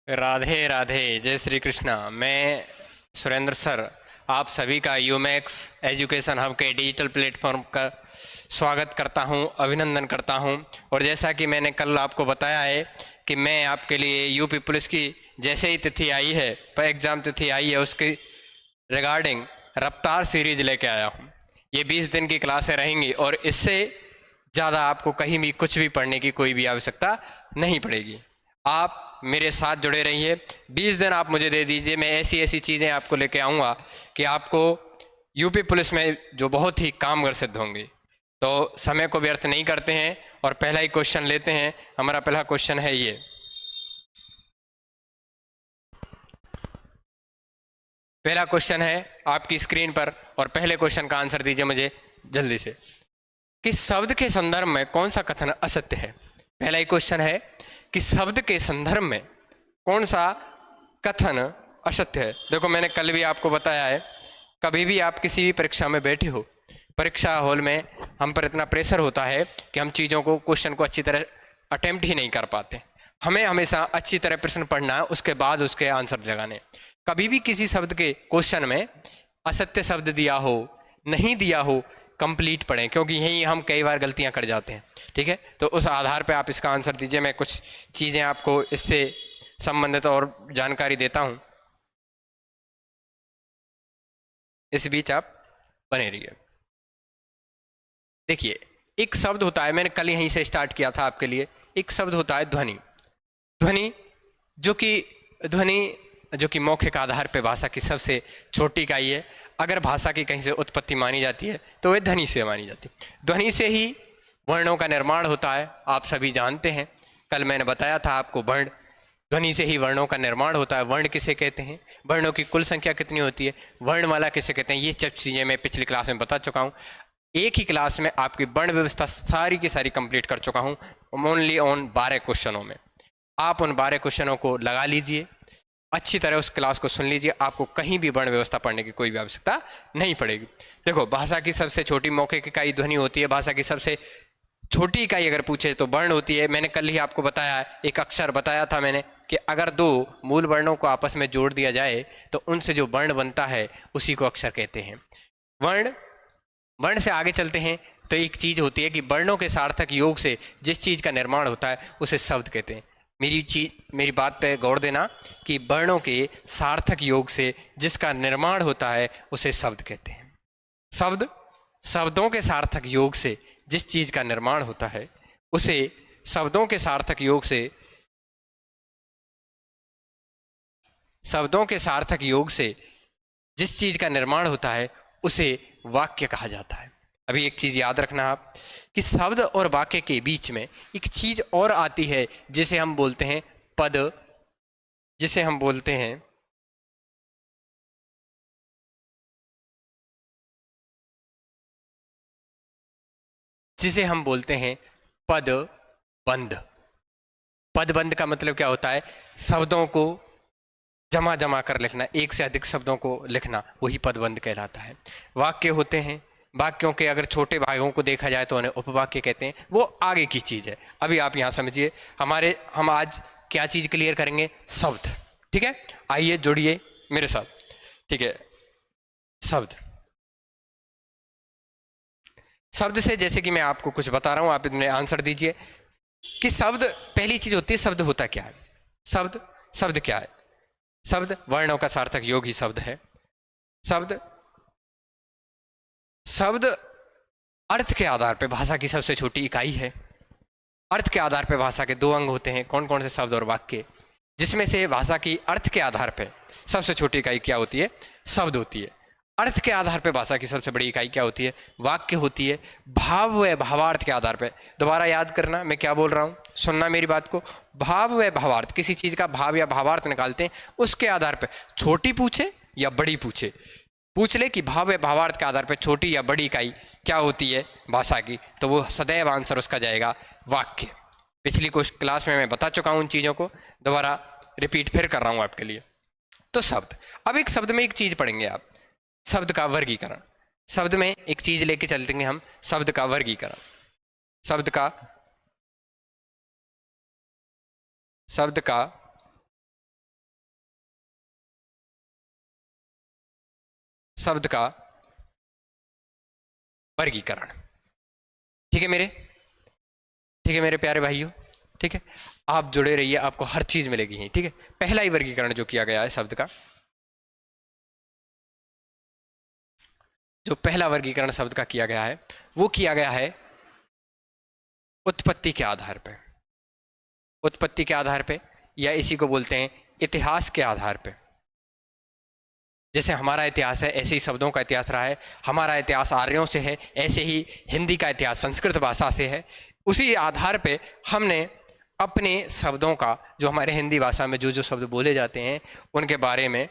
राधे राधे, जय श्री कृष्णा। मैं सुरेंद्र सर आप सभी का यूमैक्स एजुकेशन हब के डिजिटल प्लेटफॉर्म का स्वागत करता हूं, अभिनंदन करता हूं। और जैसा कि मैंने कल आपको बताया है कि मैं आपके लिए यूपी पुलिस की जैसे ही तिथि आई है, पर एग्ज़ाम तिथि आई है, उसकी रिगार्डिंग रफ्तार सीरीज लेके आया हूं। ये 20 दिन की क्लासें रहेंगी और इससे ज़्यादा आपको कहीं भी कुछ भी पढ़ने की कोई भी आवश्यकता नहीं पड़ेगी। आप मेरे साथ जुड़े रहिए। 20 दिन आप मुझे दे दीजिए, मैं ऐसी ऐसी चीज़ें आपको लेके आऊँगा कि आपको यूपी पुलिस में जो बहुत ही कामगर सिद्ध होंगी। तो समय को व्यर्थ नहीं करते हैं और पहला ही क्वेश्चन लेते हैं। हमारा पहला क्वेश्चन है ये। पहला क्वेश्चन है आपकी स्क्रीन पर और पहले क्वेश्चन का आंसर दीजिए मुझे जल्दी से। किस शब्द के संदर्भ में कौन सा कथन असत्य है? पहला ही क्वेश्चन है कि शब्द के संदर्भ में कौन सा कथन असत्य है। देखो, मैंने कल भी आपको बताया है, कभी भी आप किसी भी परीक्षा में बैठे हो, परीक्षा हॉल में हम पर इतना प्रेशर होता है कि हम चीज़ों को, क्वेश्चन को अच्छी तरह अटेम्प्ट ही नहीं कर पाते। हमें हमेशा अच्छी तरह प्रश्न पढ़ना है, उसके बाद उसके आंसर लगाने। कभी भी किसी शब्द के क्वेश्चन में असत्य शब्द दिया हो, नहीं दिया हो, कंप्लीट पढ़ें, क्योंकि यही हम कई बार गलतियां कर जाते हैं। ठीक है, तो उस आधार पे आप इसका आंसर दीजिए। मैं कुछ चीज़ें आपको इससे संबंधित और जानकारी देता हूं, इस बीच आप बने रहिए। देखिए, एक शब्द होता है, मैंने कल यहीं से स्टार्ट किया था आपके लिए। एक शब्द होता है ध्वनि। ध्वनि जो कि ध्वनि जो कि मौखिक आधार पर भाषा की सबसे छोटी इकाई है। अगर भाषा की कहीं से उत्पत्ति मानी जाती है तो वह ध्वनि से मानी जाती है। ध्वनि से ही वर्णों का निर्माण होता है, आप सभी जानते हैं। कल मैंने बताया था आपको, वर्ण, ध्वनि से ही वर्णों का निर्माण होता है। वर्ण किसे कहते हैं, वर्णों की कुल संख्या कितनी होती है, वर्णमाला किसे कहते हैं, ये सब चीज़ें मैं पिछली क्लास में बता चुका हूँ। एक ही क्लास में आपकी वर्ण व्यवस्था सारी की सारी कंप्लीट कर चुका हूँ, ओनली ऑन 12 क्वेश्चनों में। आप उन 12 क्वेश्चनों को लगा लीजिए, अच्छी तरह उस क्लास को सुन लीजिए, आपको कहीं भी वर्ण व्यवस्था पढ़ने की कोई भी आवश्यकता नहीं पड़ेगी। देखो, भाषा की सबसे छोटी मौखिक इकाई ध्वनि होती है। भाषा की सबसे छोटी इकाई अगर पूछे तो वर्ण होती है। मैंने कल ही आपको बताया, एक अक्षर बताया था मैंने कि अगर दो मूल वर्णों को आपस में जोड़ दिया जाए तो उनसे जो वर्ण बनता है उसी को अक्षर कहते हैं। वर्ण वर्ण से आगे चलते हैं तो एक चीज होती है कि वर्णों के सार्थक योग से जिस चीज का निर्माण होता है उसे शब्द कहते हैं। मेरी बात पे गौर देना कि वर्णों के सार्थक योग से जिसका निर्माण होता है उसे शब्द कहते हैं। शब्दों के सार्थक योग से जिस चीज का निर्माण होता है उसे शब्दों के सार्थक योग से जिस चीज का निर्माण होता है उसे वाक्य कहा जाता है। अभी एक चीज याद रखना आप कि शब्द और वाक्य के बीच में एक चीज और आती है जिसे हम बोलते हैं पद, जिसे हम बोलते हैं पदबंध। पदबंध का मतलब क्या होता है? शब्दों को जमा जमा कर लिखना, एक से अधिक शब्दों को लिखना, वही पदबंध कहलाता है। वाक्य होते हैं, वाक्यों के अगर छोटे भागों को देखा जाए तो उन्हें उपवाक्य कहते हैं, वो आगे की चीज है। अभी आप यहां समझिए, हम आज क्या चीज क्लियर करेंगे? शब्द। ठीक है, आइए जुड़िए मेरे साथ। ठीक है, शब्द से जैसे कि मैं आपको कुछ बता रहा हूं, आप इतने आंसर दीजिए कि शब्द, पहली चीज होती है शब्द होता क्या है। शब्द क्या है? शब्द वर्णों का सार्थक योग ही शब्द है। शब्द अर्थ के आधार पर भाषा की सबसे छोटी इकाई है। अर्थ के आधार पर भाषा के दो अंग होते हैं, कौन कौन से? शब्द और वाक्य। जिसमें से भाषा की अर्थ के आधार पर सबसे छोटी इकाई क्या होती है? शब्द होती है। अर्थ के आधार पर भाषा की सबसे बड़ी इकाई क्या होती है? वाक्य होती है। भाव व भावार्थ के आधार पर, दोबारा याद करना मैं क्या बोल रहा हूं, सुनना मेरी बात को। भाव व भावार्थ, किसी चीज का भाव या भावार्थ निकालते हैं, उसके आधार पर छोटी पूछे या बड़ी पूछ ले कि भाव व भावार्थ के आधार पर छोटी या बड़ी इकाई क्या होती है भाषा की, तो वो सदैव आंसर उसका जाएगा वाक्य। पिछली कुछ क्लास में मैं बता चुका हूं उन चीजों को, दोबारा रिपीट फिर कर रहा हूं आपके लिए। तो शब्द, अब एक शब्द में एक चीज पढ़ेंगे आप, शब्द का वर्गीकरण। शब्द में एक चीज लेके चलते हैं हम, शब्द का वर्गीकरण। शब्द का शब्द का वर्गीकरण। ठीक है मेरे प्यारे भाइयों, ठीक है, आप जुड़े रहिए, आपको हर चीज मिलेगी। ठीक है, पहला ही वर्गीकरण जो किया गया है शब्द का, जो पहला वर्गीकरण शब्द का किया गया है वो किया गया है उत्पत्ति के आधार पे। उत्पत्ति के आधार पे, या इसी को बोलते हैं इतिहास के आधार पे। जैसे हमारा इतिहास है ऐसे ही शब्दों का इतिहास रहा है, हमारा इतिहास आर्यों से है, ऐसे ही हिंदी का इतिहास संस्कृत भाषा से है। उसी आधार पे हमने अपने शब्दों का, जो हमारे हिंदी भाषा में जो जो शब्द बोले जाते हैं उनके बारे में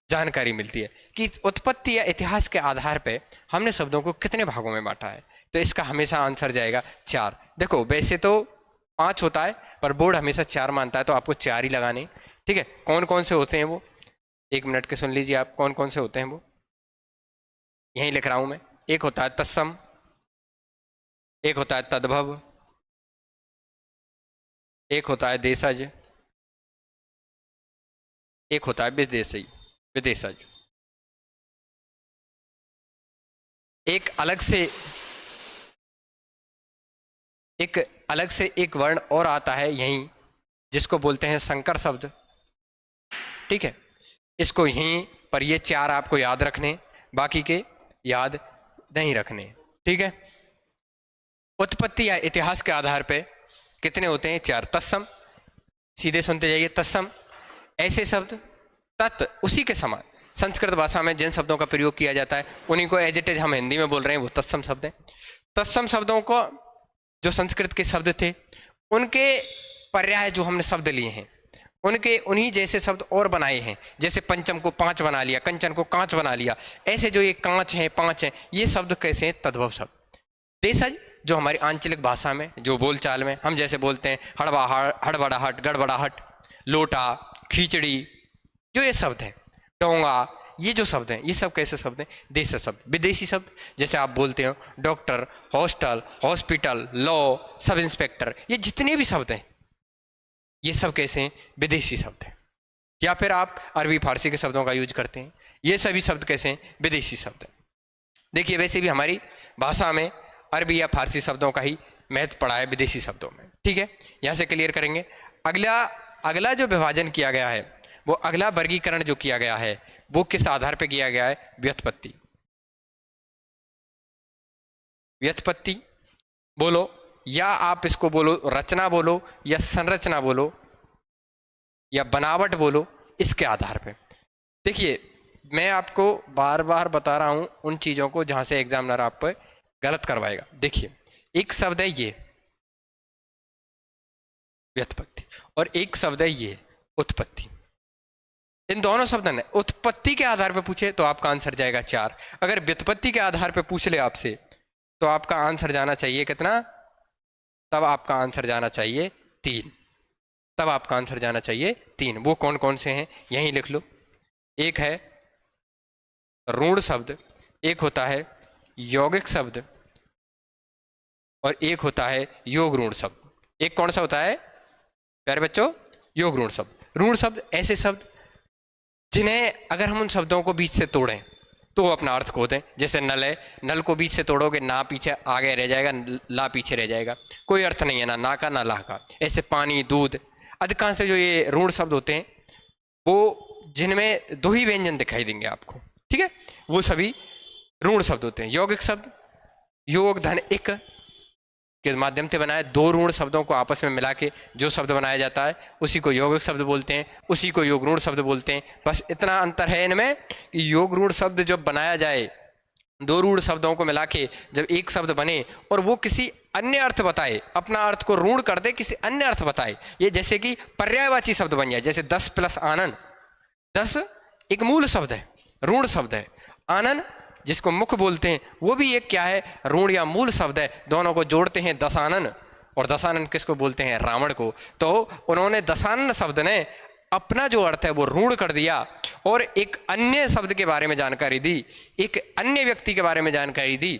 जानकारी मिलती है कि उत्पत्ति या इतिहास के आधार पे हमने शब्दों को कितने भागों में बांटा है। तो इसका हमेशा आंसर जाएगा 4। देखो वैसे तो 5 होता है पर बोर्ड हमेशा 4 मानता है, तो आपको 4 ही लगाने। ठीक है, कौन कौन से होते हैं वो 1 मिनट के सुन लीजिए आप, कौन कौन से होते हैं वो यहीं लिख रहा हूं मैं। एक होता है तत्सम, एक होता है तद्भव, एक होता है देशज, एक होता है विदेशज। एक अलग से एक वर्ण और आता है यहीं, जिसको बोलते हैं संकर शब्द। ठीक है, इसको यहीं पर ये 4 आपको याद रखने, बाकी के याद नहीं रखने। ठीक है, उत्पत्ति या इतिहास के आधार पे कितने होते हैं 4। तत्सम, सीधे सुनते जाइए, तत्सम ऐसे शब्द, तत् उसी के समान संस्कृत भाषा में जिन शब्दों का प्रयोग किया जाता है उन्हीं को एज इट इज हम हिंदी में बोल रहे हैं, वो तत्सम शब्द है। तत्सम शब्दों को जो संस्कृत के शब्द थे उनके पर्याय जो हमने शब्द लिए हैं उनके उन्हीं जैसे शब्द और बनाए हैं। जैसे पंचम को 5 बना लिया, कंचन को कांच बना लिया, ऐसे जो ये कांच हैं 5 हैं, ये शब्द कैसे हैं तद्भव शब्द। देशज जो हमारी आंचलिक भाषा में जो बोलचाल में हम जैसे बोलते हैं हड़बड़ाहट, गड़बड़ाहट, लोटा, खिचड़ी, जो ये शब्द हैं, डोंगा, ये जो शब्द हैं ये सब कैसे शब्द हैं देश शब्द। विदेशी शब्द जैसे आप बोलते हो doctor, hostel, hospital, law, sub inspector, ये जितने भी शब्द हैं ये सब कैसे हैं विदेशी शब्द हैं। या फिर आप अरबी फारसी के शब्दों का यूज करते हैं, ये सभी शब्द कैसे हैं विदेशी शब्द हैं। देखिए वैसे भी हमारी भाषा में अरबी या फारसी शब्दों का ही महत्व पड़ा है विदेशी शब्दों में। ठीक है, यहाँ से क्लियर करेंगे। अगला जो विभाजन किया गया है, वो अगला वर्गीकरण जो किया गया है वो किस आधार पर किया गया है, व्युत्पत्ति। व्युत्पत्ति बोलो, या आप इसको बोलो रचना बोलो, या संरचना बोलो, या बनावट बोलो, इसके आधार पे। देखिए मैं आपको बार बार बता रहा हूं उन चीजों को जहां से एग्जामिनर आप पर गलत करवाएगा। देखिए एक शब्द है ये व्युत्पत्ति और एक शब्द है ये उत्पत्ति। इन दोनों शब्दों ने उत्पत्ति के आधार पर पूछे तो आपका आंसर जाएगा 4। अगर व्युत्पत्ति के आधार पर पूछ ले आपसे तो आपका आंसर जाना चाहिए कितना, तब आपका आंसर जाना चाहिए 3। तब आपका आंसर जाना चाहिए 3। वो कौन कौन से हैं यहीं लिख लो। एक है ऋण शब्द, एक होता है यौगिक शब्द, और एक होता है योग ऋण शब्द। एक कौन सा होता है प्यारे बच्चों, योग ऋण शब्द। ऋण शब्द ऐसे शब्द जिन्हें अगर हम उन शब्दों को बीच से तोड़ें तो वो अपना अर्थ खो दें। जैसे नल है, नल को बीच से तोड़ोगे ना पीछे आगे रह जाएगा, ला पीछे रह जाएगा, कोई अर्थ नहीं है ना का ना ला का। ऐसे पानी, दूध, अधिकांश जो ये ऋण शब्द होते हैं वो जिनमें 2 ही व्यंजन दिखाई देंगे आपको। ठीक है, वो सभी ऋण शब्द होते हैं। यौगिक शब्द योग धन इक के माध्यम से बनाए 2 ऋण शब्दों को आपस में मिला के जो शब्द बनाया जाता है उसी को यौगिक शब्द बोलते हैं, उसी को योग ऋण शब्द बोलते हैं। बस इतना अंतर है इनमें कि योग ऋण शब्द जब बनाया जाए 2 ऋण शब्दों को मिला के जब एक शब्द बने और वो किसी अन्य अर्थ बताए, अपना अर्थ को ऋण कर दे, किसी अन्य अर्थ बताए, ये जैसे कि पर्यायवाची शब्द बन जाए। जैसे 10 प्लस आनंद, 10 एक मूल शब्द है, ऋण शब्द है। आनंद जिसको मुख बोलते हैं वो भी एक क्या है, ऋण या मूल शब्द है। दोनों को जोड़ते हैं दशानन, और दशानन किसको बोलते हैं, रावण को। तो उन्होंने दशानन शब्द ने अपना जो अर्थ है वो ऋण कर दिया और एक अन्य शब्द के बारे में जानकारी दी, एक अन्य व्यक्ति के बारे में जानकारी दी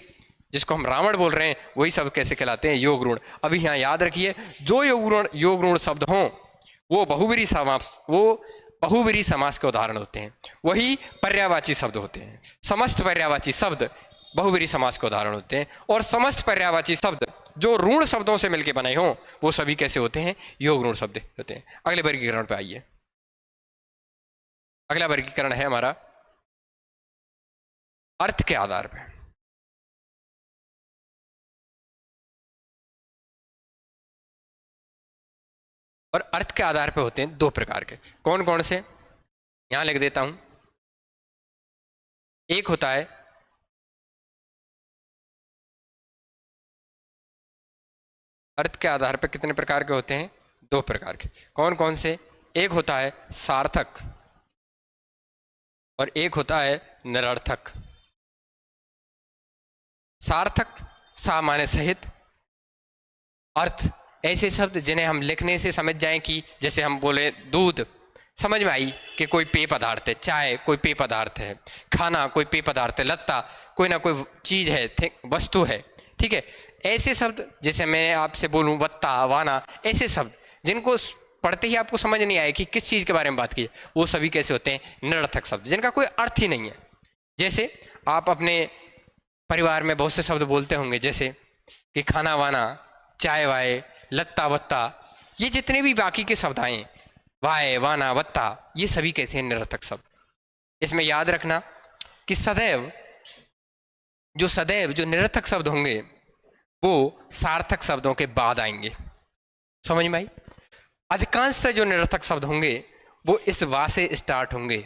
जिसको हम रावण बोल रहे हैं, वही शब्द कैसे कहलाते हैं, योग ऋण। अभी यहाँ याद रखिए जो योग ऋण शब्द हों वो बहुब्रीहि समास, वो बहुब्रीहि समास के उदाहरण होते हैं, वही पर्यायवाची शब्द होते हैं। समस्त पर्यायवाची शब्द बहुब्रीहि समास के उदाहरण होते हैं, और समस्त पर्यायवाची शब्द जो ऋण शब्दों से मिलकर बने हों वो सभी कैसे होते हैं? योग ऋण शब्द होते हैं। अगले वर्गीकरण पे आइए। अगला वर्गीकरण है हमारा अर्थ के आधार पर। और अर्थ के आधार पर होते हैं दो प्रकार के। कौन कौन से? यहां लिख देता हूं। एक होता है अर्थ के आधार पर कितने प्रकार के होते हैं? दो प्रकार के। कौन कौन से? एक होता है सार्थक और एक होता है निरर्थक। सार्थक, सा माने सहित, अर्थ ऐसे शब्द जिन्हें हम लिखने से समझ जाएं कि जैसे हम बोले दूध, समझ में आई कि कोई पेय पदार्थ है, चाय कोई पेय पदार्थ है, खाना कोई पेय पदार्थ है, लत्ता कोई ना कोई चीज है, वस्तु है, ठीक है। ऐसे शब्द जैसे मैं आपसे बोलूं वत्ता, वाना, ऐसे शब्द जिनको पढ़ते ही आपको समझ नहीं आए कि किस चीज के बारे में बात की है, वो सभी कैसे होते हैं? निरर्थक शब्द, जिनका कोई अर्थ ही नहीं है। जैसे आप अपने परिवार में बहुत से शब्द बोलते होंगे, जैसे कि खाना वाना, चाय वाय, लत्ता वत्ता, ये जितने भी बाकी के शब्द आए, वाय वाना वत्ता, ये सभी कैसे हैं? निरर्थक शब्द। इसमें याद रखना कि सदैव जो निरर्थक शब्द होंगे वो सार्थक शब्दों के बाद आएंगे। समझ में आई? अधिकांशतः जो निरर्थक शब्द होंगे वो इस वा से स्टार्ट होंगे।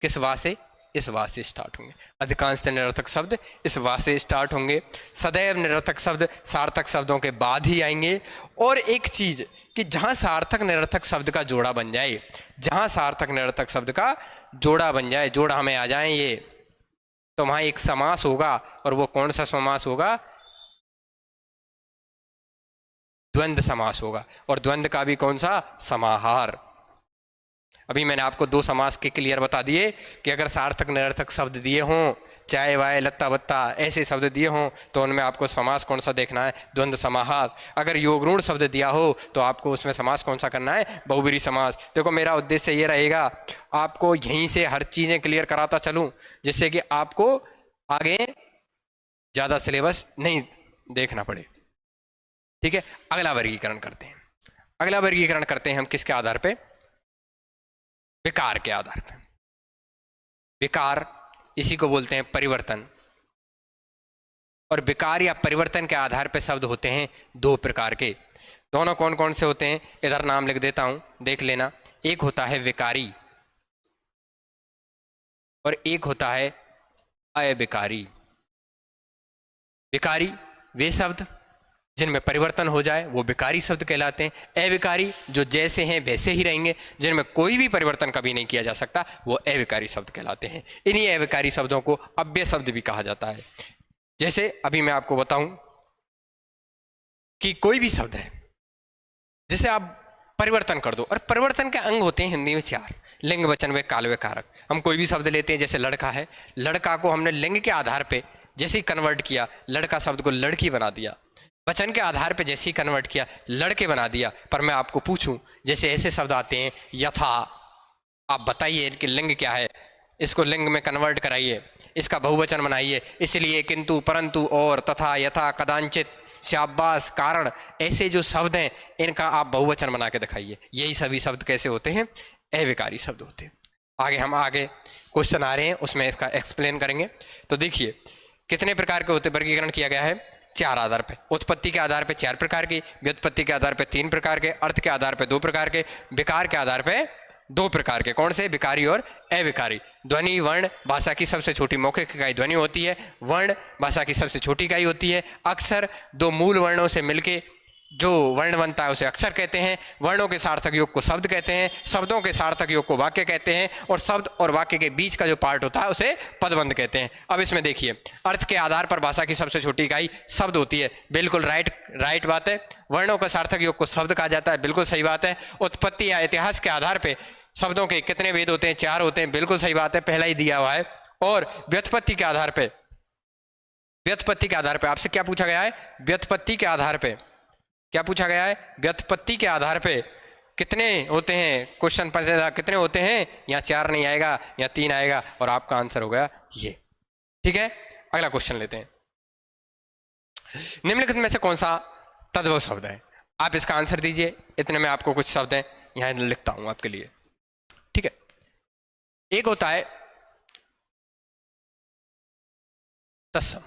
किस वा से? इस वा से स्टार्ट होंगे। अधिकांशतः निरर्थक शब्द इस वा से स्टार्ट होंगे। सदैव निरर्थक शब्द सार्थक शब्दों के बाद ही आएंगे। और एक चीज कि जहां सार्थक निरर्थक शब्द का जोड़ा बन जाए, जहां सार्थक निरर्थक शब्द का जोड़ा बन जाए, जोड़ा हमें आ जाए ये, तो वहां एक समास होगा। और वो कौन सा समास होगा? द्वंद्व समास होगा। और द्वंद्व का भी कौन सा? समाहार। अभी मैंने आपको दो समास के क्लियर बता दिए कि अगर सार्थक निरर्थक शब्द दिए हों, चाय वाय लत्ता बत्ता ऐसे शब्द दिए हों, तो उनमें आपको समास कौन सा देखना है? द्वंद्व समाहार। अगर योगरूढ़ शब्द दिया हो तो आपको उसमें समास कौन सा करना है? बहुब्रीहि समास। देखो मेरा उद्देश्य ये रहेगा आपको यहीं से हर चीजें क्लियर कराता चलूं, जिससे कि आपको आगे ज्यादा सिलेबस नहीं देखना पड़े, ठीक है। अगला वर्गीकरण करते हैं। अगला वर्गीकरण करते हैं हम किसके आधार पे? विकार के आधार पे। विकार, इसी को बोलते हैं परिवर्तन। और विकार या परिवर्तन के आधार पे शब्द होते हैं दो प्रकार के। दोनों कौन कौन से होते हैं? इधर नाम लिख देता हूं, देख लेना। एक होता है विकारी और एक होता है अविकारी। विकारी वे शब्द जिनमें परिवर्तन हो जाए वो विकारी शब्द कहलाते हैं। अविकारी जो जैसे हैं वैसे ही रहेंगे, जिनमें कोई भी परिवर्तन कभी नहीं किया जा सकता, वो अविकारी शब्द कहलाते हैं। इन्हीं अविकारी शब्दों को अव्यय शब्द भी कहा जाता है। जैसे अभी मैं आपको बताऊं कि कोई भी शब्द है जिसे आप परिवर्तन कर दो, और परिवर्तन के अंग होते हैं हिंदी में 4, लिंग वचन व काल व कारक। हम कोई भी शब्द लेते हैं, जैसे लड़का है, लड़का को हमने लिंग के आधार पे जैसे ही कन्वर्ट किया, लड़का शब्द को लड़की बना दिया। वचन के आधार पे जैसे ही कन्वर्ट किया, लड़के बना दिया। पर मैं आपको पूछूं, जैसे ऐसे शब्द आते हैं यथा, आप बताइए इनके लिंग क्या है, इसको लिंग में कन्वर्ट कराइए, इसका बहुवचन बनाइए। इसलिए, किंतु, परंतु, और, तथा, यथा, कदाचित, शाबाश, कारण, ऐसे जो शब्द हैं इनका आप बहुवचन बना के दिखाइए। यही सभी शब्द कैसे होते हैं? अविकारी शब्द होते हैं। आगे क्वेश्चन आ रहे हैं, उसमें इसका एक्सप्लेन करेंगे। तो देखिए कितने प्रकार के होते, वर्गीकरण किया गया है 4 आधार पे। उत्पत्ति के आधार पे 4 प्रकार की, व्युत्पत्ति के आधार पे 3 प्रकार के, अर्थ के आधार पे 2 प्रकार के, विकार के आधार पे 2 प्रकार के। कौन से? विकारी और अविकारी। ध्वनि वर्ण भाषा की सबसे छोटी मौखिक इकाई ध्वनि होती है, वर्ण भाषा की सबसे छोटी इकाई होती है। अक्षर 2 मूल वर्णों से मिलके जो वर्ण बनता है उसे अक्षर कहते हैं। वर्णों के सार्थक योग को शब्द कहते हैं, शब्दों के सार्थक योग को वाक्य कहते हैं, और शब्द और वाक्य के बीच का जो पार्ट होता है उसे पदबंध कहते हैं। अब इसमें देखिए, अर्थ के आधार पर भाषा की सबसे छोटी इकाई शब्द होती है, बिल्कुल राइट बात है। वर्णों का सार्थक योग को शब्द कहा जाता है, बिल्कुल सही बात है। उत्पत्ति या इतिहास के आधार पर शब्दों के कितने भेद होते हैं? 4 होते हैं, बिल्कुल सही बात है, पहला ही दिया हुआ है। और व्युत्पत्ति के आधार पर आपसे क्या पूछा गया है? व्युत्पत्ति के आधार पे क्या पूछा गया है? व्युत्पत्ति के आधार पे कितने होते हैं, क्वेश्चन पंचेदा कितने होते हैं, यहाँ 4 नहीं आएगा, यहाँ 3 आएगा और आपका आंसर हो गया ये। ठीक है, अगला क्वेश्चन लेते हैं। निम्नलिखित में से कौन सा तद्भव शब्द है? आप इसका आंसर दीजिए। इतने में आपको कुछ शब्द हैं, यहां लिखता हूं आपके लिए। ठीक है, एक होता है तत्सम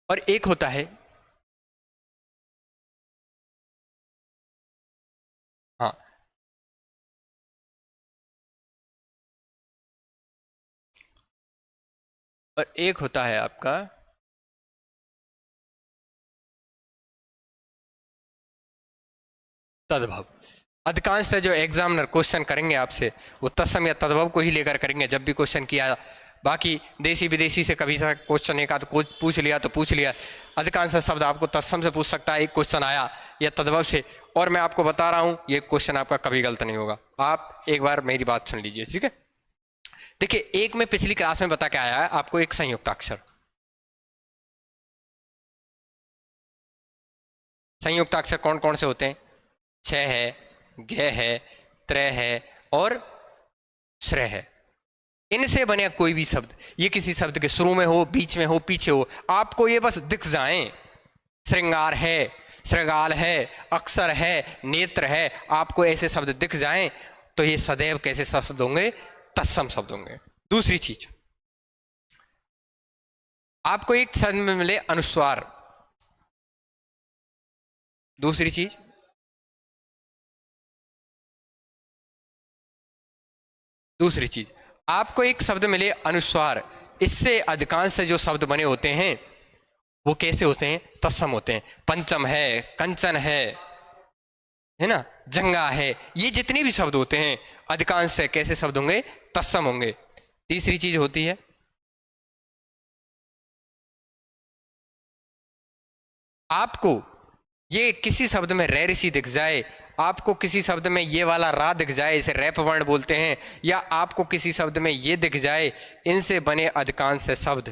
और एक होता है, हाँ, और एक होता है आपका तद्भव। अधिकांशतः जो एग्जामिनर क्वेश्चन करेंगे आपसे वो तत्सम या तद्भव को ही लेकर करेंगे जब भी क्वेश्चन किया। बाकी देसी विदेशी से कभी सा क्वेश्चन एक आध पूछ लिया तो पूछ लिया। अधिकांश शब्द आपको तत्सम से पूछ सकता है, एक क्वेश्चन आया या तद्भव से। और मैं आपको बता रहा हूं ये क्वेश्चन आपका कभी गलत नहीं होगा। आप एक बार मेरी बात सुन लीजिए। ठीक है, देखिए, एक में पिछली क्लास में बता के आया है आपको एक संयुक्ताक्षर। संयुक्ताक्षर कौन कौन से होते हैं? छ है, घ है, त्रय है और श्रेय है। इनसे बने कोई भी शब्द, ये किसी शब्द के शुरू में हो, बीच में हो, पीछे हो, आपको ये बस दिख जाएं। श्रृंगार है, श्रृगाल है, अक्षर है, नेत्र है, आपको ऐसे शब्द दिख जाएं तो ये सदैव कैसे शब्द होंगे? तत्सम शब्द होंगे। दूसरी चीज, आपको एक शब्द में मिले अनुस्वार। दूसरी चीज, आपको एक शब्द मिले अनुस्वार। इससे अधिकांश से जो शब्द बने होते हैं वो कैसे होते हैं? तत्सम होते हैं। पंचम है, कंचन है ना, जंगा है, ये जितने भी शब्द होते हैं अधिकांश से कैसे शब्द होंगे? तत्सम होंगे। तीसरी चीज होती है, आपको ये किसी शब्द में रै ऋषि दिख जाए, आपको किसी शब्द में ये वाला रा दिख जाए, इसे रैप वर्ण बोलते हैं, या आपको किसी शब्द में ये दिख जाए, इनसे बने अधिकांश शब्द,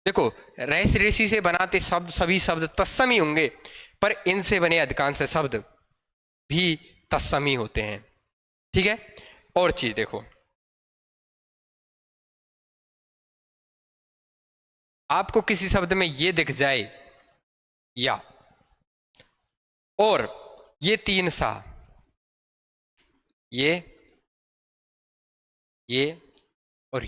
देखो रै ऋषि से बनाते शब्द सभी शब्द तत्सम ही होंगे, पर इनसे बने अधिकांश शब्द भी तत्सम ही होते हैं। ठीक है, और चीज देखो, आपको किसी शब्द में ये दिख जाए या और ये तीन सा, ये और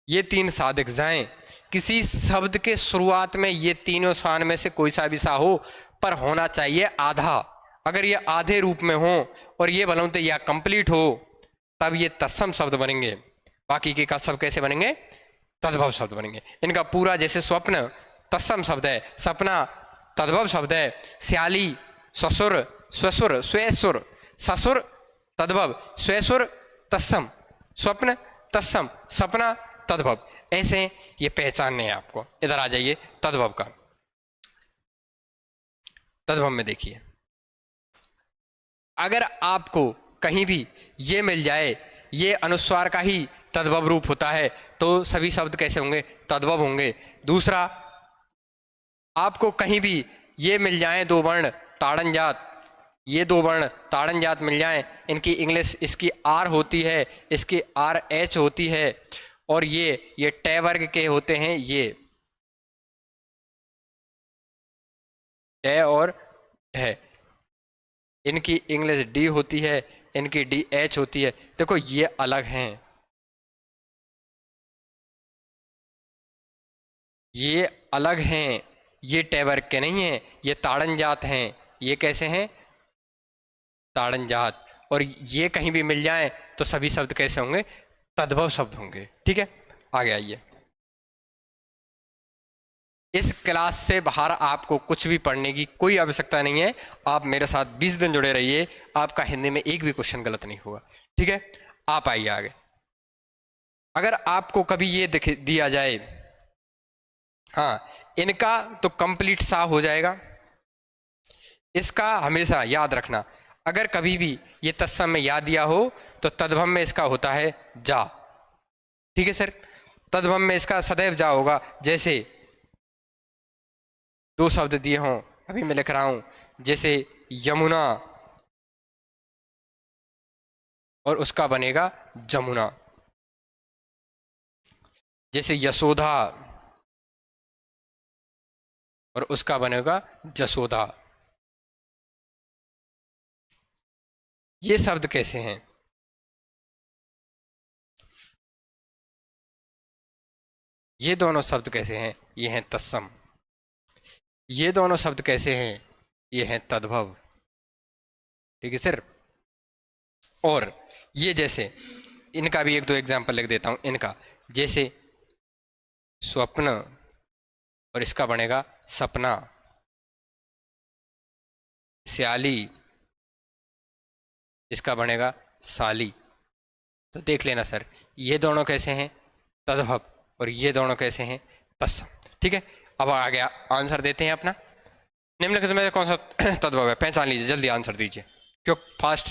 ये तीन सा दिख जाएं, किसी शब्द के शुरुआत में ये तीनों सान में से कोई सा भी सा हो, पर होना चाहिए आधा। अगर ये आधे रूप में हो और ये भले तो या कंप्लीट हो, तब ये तत्सम शब्द बनेंगे। बाकी के का सब कैसे बनेंगे? तद्भव शब्द बनेंगे। इनका पूरा, जैसे स्वप्न तत्सम शब्द है, सपना तद्भव शब्द है, स्याली ससुर, स्वसुर, स्वसुर, ससुर तद्भव, स्वसुर तत्सम, स्वप्न तत्सम, सपना तद्भव। ऐसे ये पहचानने हैं आपको। इधर आ जाइए, तद्भव का। तद्भव में देखिए, अगर आपको कहीं भी ये मिल जाए, ये अनुस्वार का ही तद्भव रूप होता है, तो सभी शब्द कैसे होंगे? तद्भव होंगे। दूसरा, आपको कहीं भी ये मिल जाए दो वर्ण ताड़न जात, ये दो वर्ण ताड़न जात मिल जाएं, इनकी इंग्लिश, इसकी आर होती है, इसकी आर एच होती है, और ये टे वर्ग के होते हैं, ये टे और है, इनकी इंग्लिश डी होती है, इनकी डी एच होती है। देखो ये अलग हैं, ये अलग हैं, ये टे वर्ग के नहीं हैं, ये ताड़न जात हैं। ये कैसे हैं? ताड़न जात। और ये कहीं भी मिल जाएं तो सभी शब्द कैसे होंगे? तद्भव शब्द होंगे। ठीक है, आगे आइए। इस क्लास से बाहर आपको कुछ भी पढ़ने की कोई आवश्यकता नहीं है। आप मेरे साथ 20 दिन जुड़े रहिए, आपका हिंदी में एक भी क्वेश्चन गलत नहीं होगा। ठीक है, आप आइए आगे। अगर आपको कभी ये दिया जाए, हाँ, इनका तो कंप्लीट सा हो जाएगा, इसका हमेशा याद रखना। अगर कभी भी ये तत्सम में याद दिया हो तो तद्भव में इसका होता है जा। ठीक है सर, तद्भव में इसका सदैव जा होगा। जैसे दो शब्द दिए हों, अभी मैं लिख रहा हूं, जैसे यमुना और उसका बनेगा जमुना। जैसे यशोदा और उसका बनेगा जसोदा। ये शब्द कैसे हैं? ये दोनों शब्द कैसे हैं? ये हैं तत्सम। ये दोनों शब्द कैसे हैं? ये हैं तद्भव। ठीक है सर। और ये जैसे इनका भी एक दो एग्जाम्पल लिख देता हूं इनका। जैसे स्वप्न और इसका बनेगा सपना। स्याली, इसका बनेगा साली। तो देख लेना सर, ये दोनों कैसे हैं? तद्भव। और ये दोनों कैसे हैं? तत्सम। ठीक है, अब आ गया आंसर देते हैं अपना। निम्नलिखित में से कौन सा तद्भव है? पहचान लीजिए, जल्दी आंसर दीजिए, क्यों फास्ट।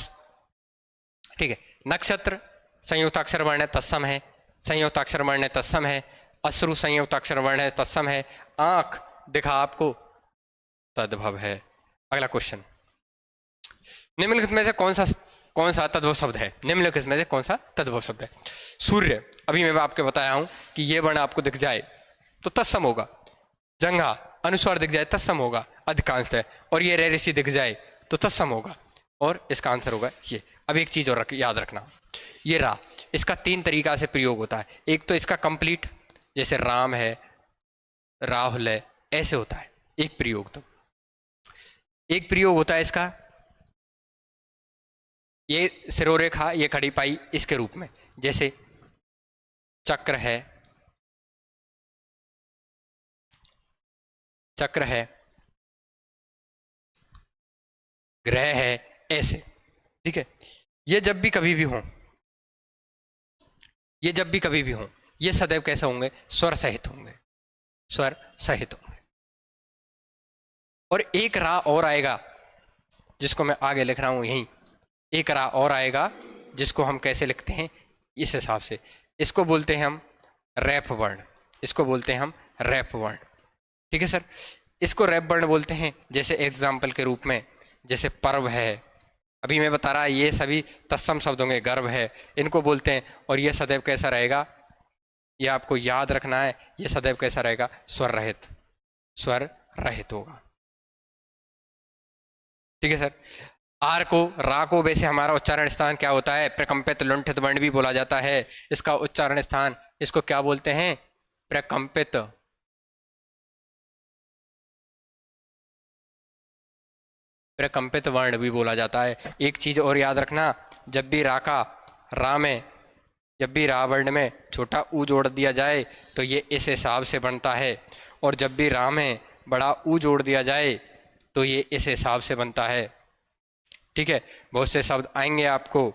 ठीक है, नक्षत्र संयुक्ताक्षर वर्ण है, तत्सम है। संयुक्ताक्षर वर्ण है, तत्सम है। अश्रु संयुक्ताक्षर वर्ण है, तत्सम है। आंख दिखा आपको, तद्भव है। अगला क्वेश्चन, निम्नलिखित में से कौन सा तद्भव शब्द है? निम्नलिखित में से कौन सा तद्भव शब्द है? सूर्य, अभी मैं आपको बताया हूं कि ये वर्ण आपको दिख जाए तो तत्सम होगा। जंघा, अनुस्वार दिख जाए तत्सम होगा अधिकांश है। और ये रेरेसी दिख जाए तो तत्सम होगा। और इसका आंसर होगा ये। अब एक चीज और याद रखना, ये रा, इसका 3 तरीका से प्रयोग होता है। एक तो इसका कंप्लीट, जैसे राम है, राहुल है, ऐसे होता है एक प्रयोग। तो एक प्रयोग होता है इसका, ये सिरोरेखा, ये खड़ी पाई, इसके रूप में। जैसे चक्र है, चक्र है, ग्रह है, ऐसे। ठीक है, ये जब भी कभी भी हो, ये जब भी कभी भी हो, ये सदैव कैसे होंगे? स्वर सहित होंगे, स्वर सहित होंगे। और एक रा और आएगा जिसको मैं आगे लिख रहा हूं यहीं। एक रा और आएगा जिसको हम कैसे लिखते हैं? इस हिसाब से। इसको बोलते हैं हम रैप वर्ण, इसको बोलते हैं हम रैप वर्ण। ठीक है सर, इसको रैप वर्ण बोलते हैं। जैसे एग्जाम्पल के रूप में, जैसे पर्व है, अभी मैं बता रहा, ये सभी तत्सम शब्द होंगे। गर्भ है, इनको बोलते हैं। और ये सदैव कैसा रहेगा? ये आपको याद रखना है, ये सदैव कैसा रहेगा? स्वर रहित, स्वर रहित होगा। ठीक है सर। आर को, रा को वैसे हमारा उच्चारण स्थान क्या होता है? प्रकंपित लुंठित वर्ण भी बोला जाता है। इसका उच्चारण स्थान, इसको क्या बोलते हैं? प्रकंपित, प्रकंपित वर्ण भी बोला जाता है। एक चीज और याद रखना, जब भी रा का, रा में जब भी रा वर्ण में छोटा ऊ जोड़ दिया जाए तो ये इस हिसाब से बनता है। और जब भी रा में बड़ा ऊ जोड़ दिया जाए तो ये इस हिसाब से बनता है। ठीक है, बहुत से शब्द आएंगे आपको,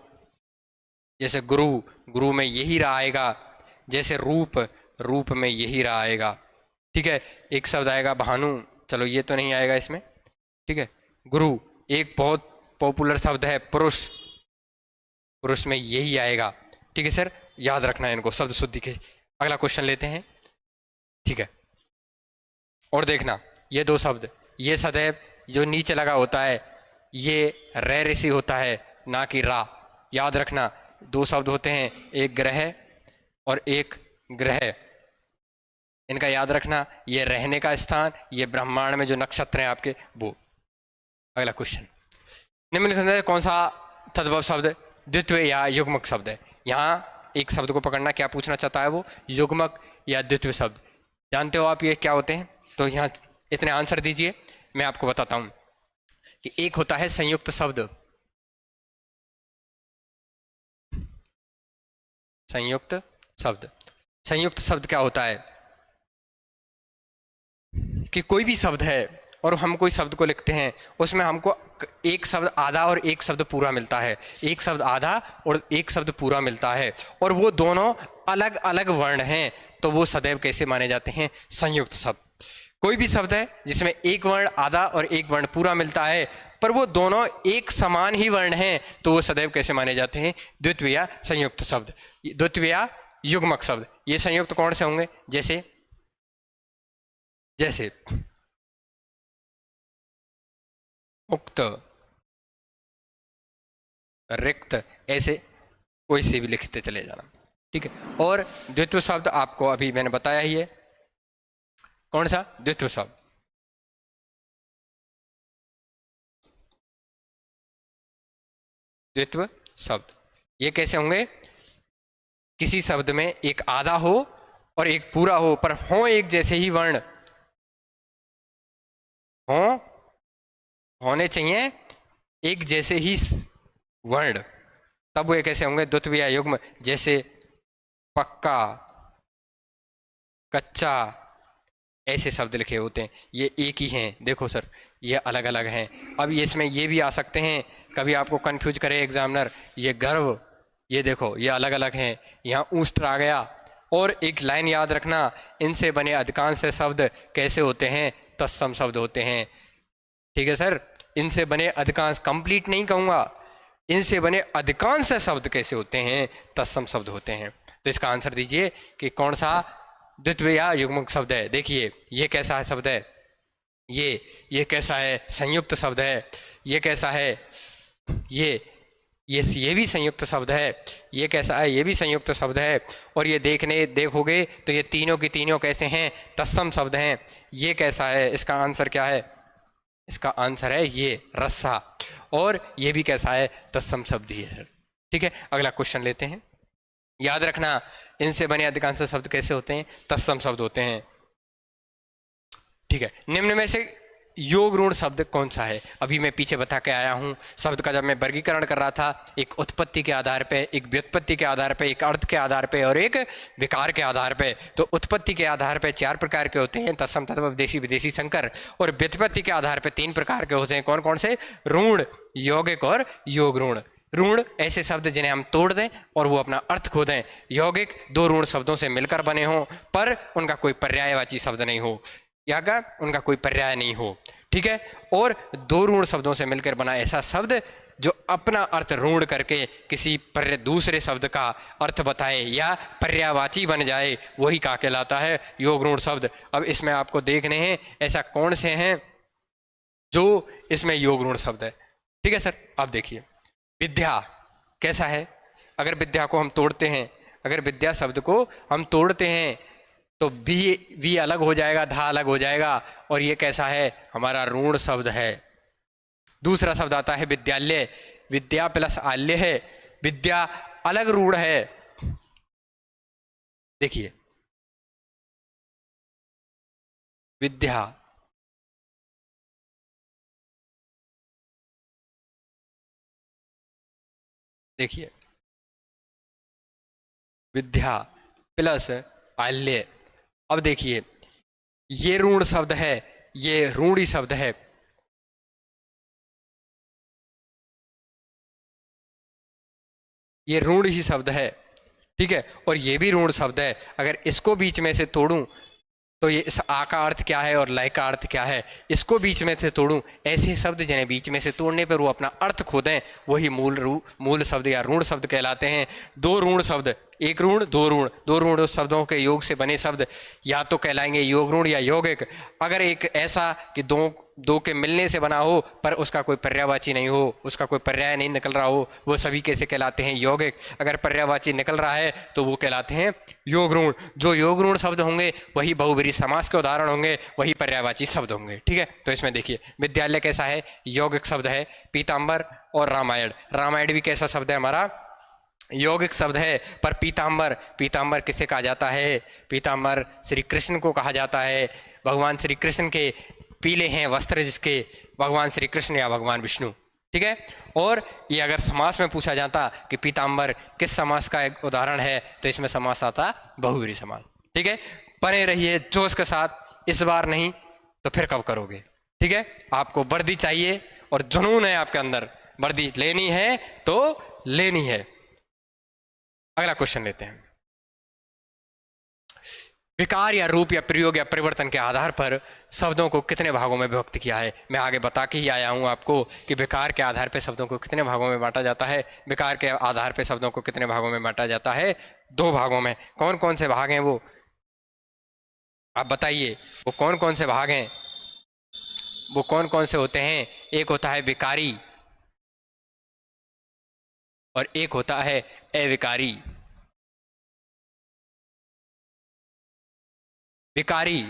जैसे गुरु, गुरु में यही रा आएगा। जैसे रूप, रूप में यही रा आएगा। ठीक है, एक शब्द आएगा भानु, चलो ये तो नहीं आएगा इसमें। ठीक है, गुरु एक बहुत पॉपुलर शब्द है। पुरुष, पुरुष में यही आएगा। ठीक है सर, याद रखना है इनको शब्द शुद्धि के। अगला क्वेश्चन लेते हैं। ठीक है, और देखना, ये दो शब्द, ये सदैव जो नीचे लगा होता है ये रे ऋषि होता है, ना कि रा। याद रखना, दो शब्द होते हैं, एक ग्रह और एक ग्रह। इनका याद रखना, ये रहने का स्थान, ये ब्रह्मांड में जो नक्षत्र हैं आपके, वो। अगला क्वेश्चन, निम्नलिखित में कौन सा तद्भव शब्द द्वित्व या युग्मक शब्द है? यहाँ एक शब्द को पकड़ना, क्या पूछना चाहता है वो? युग्मक या द्वित्व शब्द। जानते हो आप ये क्या होते हैं? तो यहाँ इतने आंसर दीजिए, मैं आपको बताता हूं कि एक होता है संयुक्त शब्द। संयुक्त शब्द, संयुक्त शब्द क्या होता है कि कोई भी शब्द है और हम कोई शब्द को लिखते हैं, उसमें हमको एक शब्द आधा और एक शब्द पूरा मिलता है। एक शब्द आधा और एक शब्द पूरा मिलता है, और वो दोनों अलग अलग वर्ण हैं, तो वो सदैव कैसे माने जाते हैं? संयुक्त शब्द। कोई भी शब्द है जिसमें एक वर्ण आधा और एक वर्ण पूरा मिलता है, पर वो दोनों एक समान ही वर्ण हैं, तो वो सदैव कैसे माने जाते हैं? द्वित्व या संयुक्त शब्द, द्वित्व या युग्मक शब्द। ये संयुक्त कौन से होंगे? जैसे जैसे उक्त, रिक्त, ऐसे कोई से भी लिखते चले जाना, ठीक है। और द्वित्व शब्द आपको अभी मैंने बताया ही है, कौन सा द्वित्व शब्द, द्वित्व शब्द ये कैसे होंगे, किसी शब्द में एक आधा हो और एक पूरा हो, पर हो एक जैसे ही वर्ण हो, होने चाहिए एक जैसे ही वर्ण, तब वो कैसे होंगे द्वित्व या युग्म। जैसे पक्का, कच्चा, ऐसे शब्द लिखे होते हैं, ये एक ही हैं, देखो सर ये अलग अलग हैं। अब ये इसमें ये भी आ सकते हैं, कभी आपको कंफ्यूज करे एग्जामिनर, ये गर्व, ये देखो ये अलग अलग हैं, यहाँ ऊष्ट आ गया। और एक लाइन याद रखना, इनसे बने अधिकांश शब्द कैसे होते हैं, तत्सम शब्द होते हैं, ठीक है सर। इनसे बने अधिकांश, कंप्लीट नहीं कहूँगा, इनसे बने अधिकांश शब्द कैसे होते हैं, तत्सम शब्द होते हैं। तो इसका आंसर दीजिए कि कौन सा द्वित्व या युग्मक शब्द है। देखिए ये कैसा है शब्द है, ये कैसा है, संयुक्त शब्द है। ये कैसा है, ये भी संयुक्त शब्द है। ये कैसा है, ये भी संयुक्त शब्द है। और ये देखोगे तो ये तीनों की तीनों कैसे हैं, तत्सम शब्द हैं। ये कैसा है, इसका आंसर क्या है, इसका आंसर है ये रस्सा। और ये भी कैसा है, तत्सम शब्द ही है, ठीक है। अगला क्वेश्चन लेते हैं, याद रखना इनसे बने अधिकांश शब्द कैसे होते हैं, तत्सम शब्द होते हैं, ठीक है। निम्न में से योग ऋण शब्द कौन सा है। अभी मैं पीछे बता के आया हूं, शब्द का जब मैं वर्गीकरण कर रहा था, एक उत्पत्ति के आधार पे, एक व्युत्पत्ति के आधार पे, एक अर्थ के आधार पे और एक विकार के आधार पे। तो उत्पत्ति के आधार पे 4 प्रकार के होते हैं, तत्सम, तत्व, देशी, विदेशी, संकर। और व्युत्पत्ति के आधार पे 3 प्रकार के होते हैं, कौन कौन से, ऋण, यौगिक और योग ऋण। ऋण ऐसे शब्द जिन्हें हम तोड़ दें और वो अपना अर्थ खो दें। यौगिक 2 ऋण शब्दों से मिलकर बने हों पर उनका कोई पर्यायवाची शब्द नहीं हो, या का उनका कोई पर्याय नहीं हो, ठीक है। और 2 ऋण शब्दों से मिलकर बना ऐसा शब्द जो अपना अर्थ ऋण करके किसी दूसरे शब्द का अर्थ बताए या पर्यायवाची बन जाए, वही का कहलाता है योग ऋण शब्द। अब इसमें आपको देखने हैं ऐसा कौन से हैं जो इसमें योग ऋण शब्द है, ठीक है सर। अब देखिए विद्या कैसा है, अगर विद्या को हम तोड़ते हैं, अगर विद्या शब्द को हम तोड़ते हैं तो भी अलग हो जाएगा, धा अलग हो जाएगा। और ये कैसा है, हमारा ऋण शब्द है। दूसरा शब्द आता है विद्यालय, विद्या प्लस आल्य है, विद्या अलग ऋण है। देखिए विद्या, देखिए विद्या प्लस आल्य। अब देखिए ये ऋण शब्द है, ये ऋणी शब्द है, ये ऋण ही शब्द है, ठीक है। और ये भी ऋण शब्द है। अगर इसको बीच में से तोड़ूं तो ये इस आ का अर्थ क्या है और लय का अर्थ क्या है, इसको बीच में से तोड़ूं, ऐसे शब्द जिन्हें बीच में से तोड़ने पर वो अपना अर्थ खो दें, वही मूल शब्द या ऋण शब्द कहलाते हैं। 2 ऋण शब्द, एक ऋण, 2 ऋण, 2 ऋण शब्दों के योग से बने शब्द या तो कहलाएंगे योग ऋण या यौगिक। अगर एक ऐसा कि दो के मिलने से बना हो पर उसका कोई पर्यायवाची नहीं हो, उसका कोई पर्याय नहीं निकल रहा हो, वो सभी कैसे कहलाते हैं, यौगिक। अगर पर्यायवाची निकल रहा है तो वो कहलाते हैं योग ऋण। जो योग ऋण शब्द होंगे वही बहुब्रीहि समास के उदाहरण होंगे, वही पर्यायवाची शब्द होंगे, ठीक है। तो इसमें देखिए विद्यालय कैसा है, यौगिक शब्द है। पीताम्बर और रामायण, रामायण भी कैसा शब्द है हमारा, यौगिक शब्द है। पर पीताम्बर, पीताम्बर किसे कहा जाता है, पीताम्बर श्री कृष्ण को कहा जाता है। भगवान श्री कृष्ण के पीले हैं वस्त्र, जिसके भगवान श्री कृष्ण या भगवान विष्णु, ठीक है। और ये अगर समास में पूछा जाता कि पीताम्बर किस समास का एक उदाहरण है, तो इसमें समास आता बहुब्रीहि समास, ठीक है। बने रहिए जोश के साथ, इस बार नहीं तो फिर कब करोगे, ठीक है। आपको वर्दी चाहिए और जुनून है आपके अंदर, वर्दी लेनी है तो लेनी है। अगला क्वेश्चन लेते हैं, विकार या रूप या प्रयोग या परिवर्तन के आधार पर शब्दों को कितने भागों में विभक्त किया है। मैं आगे बता के ही आया हूं आपको कि विकार के आधार पर शब्दों को कितने भागों में बांटा जाता है। विकार के आधार पर शब्दों को कितने भागों में बांटा जाता है, 2 भागों में। कौन कौन से भाग हैं वो आप बताइए, वो कौन कौन से भाग हैं, वो कौन कौन से होते हैं। एक होता है विकारी, और एक होता है अविकारी। विकारी,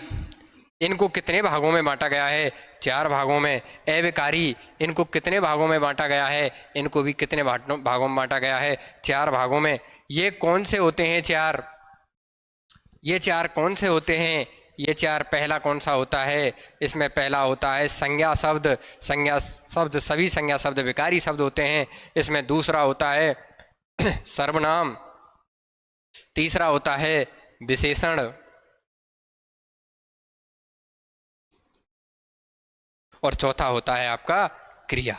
इनको कितने भागों में बांटा गया है? 4 भागों में। अविकारी, इनको कितने भागों में बांटा गया है? इनको भी कितने भागों में बांटा गया है? 4 भागों में। ये कौन से होते हैं 4? ये 4 कौन से होते हैं? ये 4, पहला कौन सा होता है? इसमें पहला होता है संज्ञा शब्द। संज्ञा शब्द, सभी संज्ञा शब्द विकारी शब्द होते हैं। इसमें दूसरा होता है सर्वनाम, तीसरा होता है विशेषण, और चौथा होता है आपका क्रिया।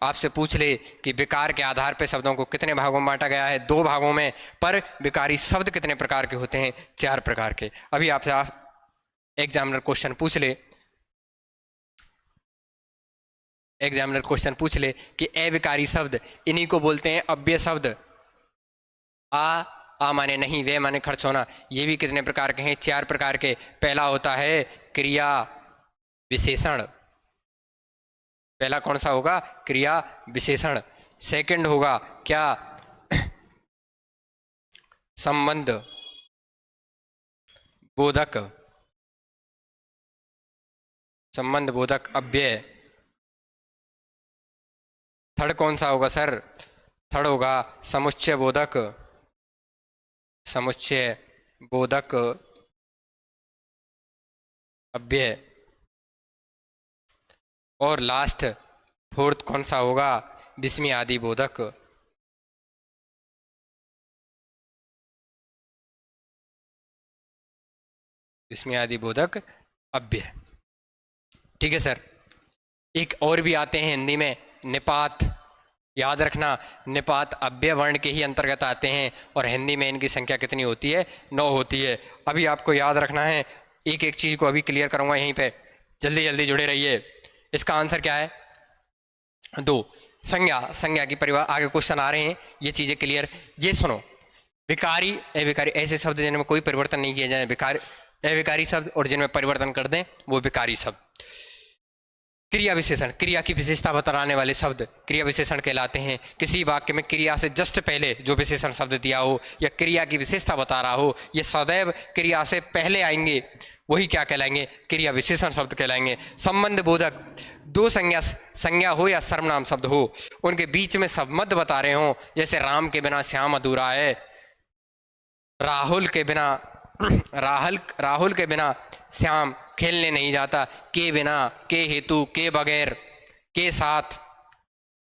आपसे पूछ ले कि विकार के आधार पर शब्दों को कितने भागों में बांटा गया है? 2 भागों में। पर विकारी शब्द कितने प्रकार के होते हैं? 4 प्रकार के। अभी आपसे एग्जामिनर क्वेश्चन पूछ ले, एग्जामिनर क्वेश्चन पूछ ले कि अविकारी शब्द, इन्हीं को बोलते हैं अव्यय शब्द। आ माने नहीं, वे माने खर्च होना। ये भी कितने प्रकार के हैं? 4 प्रकार के। पहला होता है क्रिया विशेषण। पहला कौन सा होगा? क्रिया विशेषण। सेकंड होगा क्या? संबंध बोधक, संबंध बोधक अव्यय। थर्ड कौन सा होगा सर? थर्ड होगा समुच्चय बोधक, समुच्चय बोधक अव्यय। और लास्ट फोर्थ कौन सा होगा? विस्मय आदि बोधक। विस्मय आदि बोधक अव्यय। ठीक है सर। एक और भी आते हैं हिंदी में, निपात। याद रखना, निपात अव्यय वर्ण के ही अंतर्गत आते हैं और हिंदी में इनकी संख्या कितनी होती है? 9 होती है। अभी आपको याद रखना है, एक एक चीज को अभी क्लियर करूंगा यहीं पे, जल्दी जल्दी जुड़े रहिए। इसका आंसर क्या है? 2। संज्ञा, संज्ञा की परिभाषा, आगे क्वेश्चन आ रहे हैं, ये चीजें क्लियर। ये सुनो, विकारी अविकारी ऐसे शब्द जिनमें कोई परिवर्तन नहीं किया जाए, विकारी अविकारी शब्द, और जिनमें परिवर्तन कर दें वो विकारी शब्द। क्रिया विशेषण, क्रिया की विशेषता बताने वाले शब्द क्रिया विशेषण कहलाते हैं। किसी वाक्य में क्रिया से जस्ट पहले जो विशेषण शब्द दिया हो या क्रिया की विशेषता बता रहा हो, ये सदैव क्रिया से पहले आएंगे, वही क्या कहलाएंगे? क्रिया विशेषण शब्द कहलाएंगे। संबंध बोधक, 2 संज्ञा हो या सर्वनाम शब्द हो, उनके बीच में संबंध बता रहे हो। जैसे राम के बिना श्याम अधूरा है, राहुल के बिना श्याम खेलने नहीं जाता, के बिना, के हेतु, के बगैर, के साथ।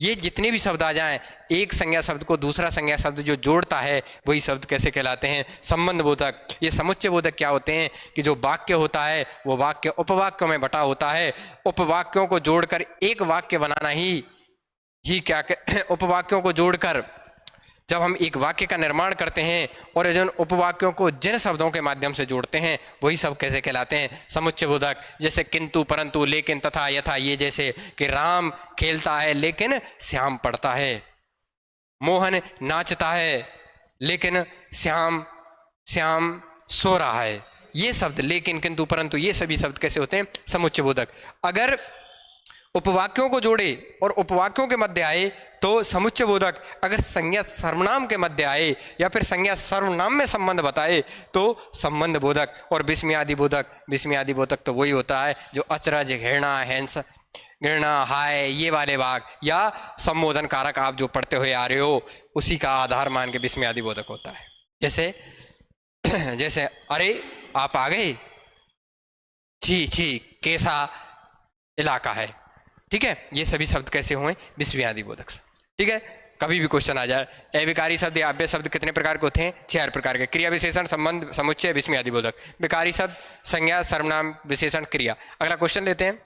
ये जितने भी शब्द आ जाएं, एक संज्ञा शब्द को दूसरा संज्ञा शब्द जो जोड़ता है वही शब्द कैसे कहलाते हैं? संबंध बोधक। ये समुच्चय बोधक क्या होते हैं कि जो वाक्य होता है वो वाक्य उपवाक्यों में बटा होता है। उपवाक्यों को जोड़कर एक वाक्य बनाना ही क्या उपवाक्यों को जोड़कर जब हम एक वाक्य का निर्माण करते हैं और जिन उपवाक्यों को जिन शब्दों के माध्यम से जोड़ते हैं वही सब कैसे कहलाते हैं? समुच्चय बोधक। जैसे किंतु, परंतु, लेकिन, तथा, यथा। ये जैसे कि राम खेलता है लेकिन श्याम पढ़ता है, मोहन नाचता है लेकिन श्याम सो रहा है। ये शब्द लेकिन, किंतु, परंतु, ये सभी शब्द कैसे होते हैं? समुच्चय बोधक। अगर उपवाक्यों को जोड़े और उपवाक्यों के मध्य आए तो समुच्चय बोधक। अगर संज्ञा सर्वनाम के मध्य आए या फिर संज्ञा सर्वनाम में संबंध बताए तो संबंध बोधक। और विस्मय आदि बोधक, विस्मय आदि बोधक तो वही होता है जो अचरज, घृणा, हाय, ये वाले वाक या संबोधन कारक आप जो पढ़ते हुए आ रहे हो उसी का आधार मान के विस्मय आदि बोधक होता है। जैसे अरे आप आ गए, छी कैसा इलाका है। ठीक है, ये सभी शब्द कैसे हुए? विस्मय आदि बोधक से। ठीक है, कभी भी क्वेश्चन आ जाए। अविकारी शब्द या अव्यय शब्द कितने प्रकार के होते हैं? 4 प्रकार के। क्रिया विशेषण, संबंध, समुच्चय, विस्मय आदि बोधक। विकारी शब्द, संज्ञा, सर्वनाम, विशेषण, क्रिया। अगला क्वेश्चन लेते हैं।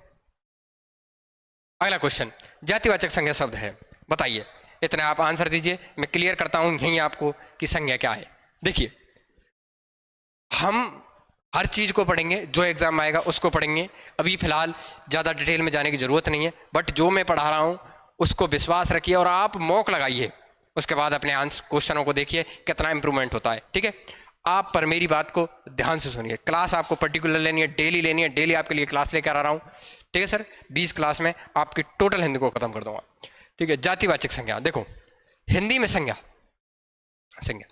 अगला क्वेश्चन जातिवाचक संज्ञा शब्द है, बताइए। इतना आप आंसर दीजिए, मैं क्लियर करता हूं यहीं आपको कि संज्ञा क्या है। देखिए, हम हर चीज को पढ़ेंगे, जो एग्जाम आएगा उसको पढ़ेंगे। अभी फिलहाल ज्यादा डिटेल में जाने की जरूरत नहीं है, बट जो मैं पढ़ा रहा हूं उसको विश्वास रखिए और आप मॉक लगाइए। उसके बाद अपने आंसर क्वेश्चनों को देखिए कितना इंप्रूवमेंट होता है। ठीक है, आप पर मेरी बात को ध्यान से सुनिए। क्लास आपको पर्टिकुलर लेनी है, डेली लेनी है। डेली आपके लिए क्लास लेकर आ रहा हूं। ठीक है सर, 20 क्लास में आपकी टोटल हिंदी को खत्म कर दूंगा। ठीक ठीक है। जातिवाचक संज्ञा देखो, हिंदी में संज्ञा संज्ञा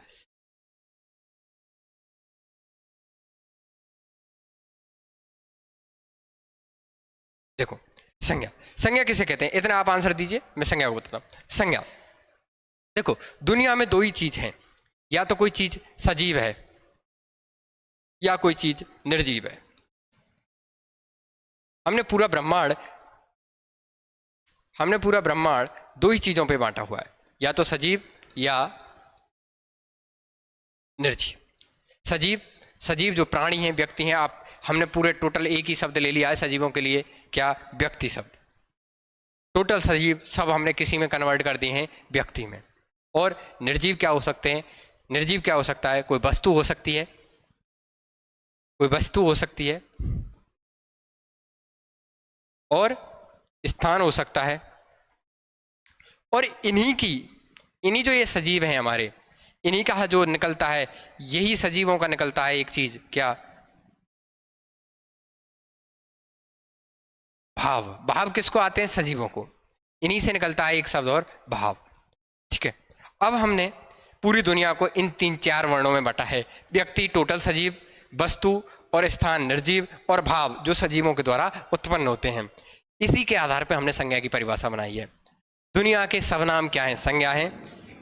देखो, संज्ञा संज्ञा किसे कहते हैं, इतना आप आंसर दीजिए, मैं संज्ञा को बताता हूं। संज्ञा देखो, दुनिया में दो ही चीज हैं, या तो कोई चीज सजीव है या कोई चीज निर्जीव है। हमने पूरा ब्रह्मांड दो ही चीजों पे बांटा हुआ है, या तो सजीव या निर्जीव। सजीव जो प्राणी हैं, व्यक्ति हैं, हमने पूरे टोटल एक ही शब्द ले लिया है सजीवों के लिए, क्या, व्यक्ति शब्द। टोटल सजीव सब हमने किसी में कन्वर्ट कर दिए हैं, व्यक्ति में। और निर्जीव क्या हो सकते हैं, निर्जीव क्या हो सकता है, कोई वस्तु हो सकती है, और स्थान हो सकता है। और इन्हीं जो ये सजीव हैं हमारे, इन्हीं का जो निकलता है, यही सजीवों का निकलता है एक चीज, क्या, भाव। भाव किसको आते हैं, सजीवों को। इन्हीं से निकलता है एक शब्द और भाव। ठीक है, अब हमने पूरी दुनिया को इन 3-4 वर्णों में बांटा है, व्यक्ति टोटल सजीव, वस्तु और स्थान निर्जीव, और भाव जो सजीवों के द्वारा उत्पन्न होते हैं। इसी के आधार पर हमने संज्ञा की परिभाषा बनाई है। दुनिया के सब नाम क्या हैं, संज्ञा है।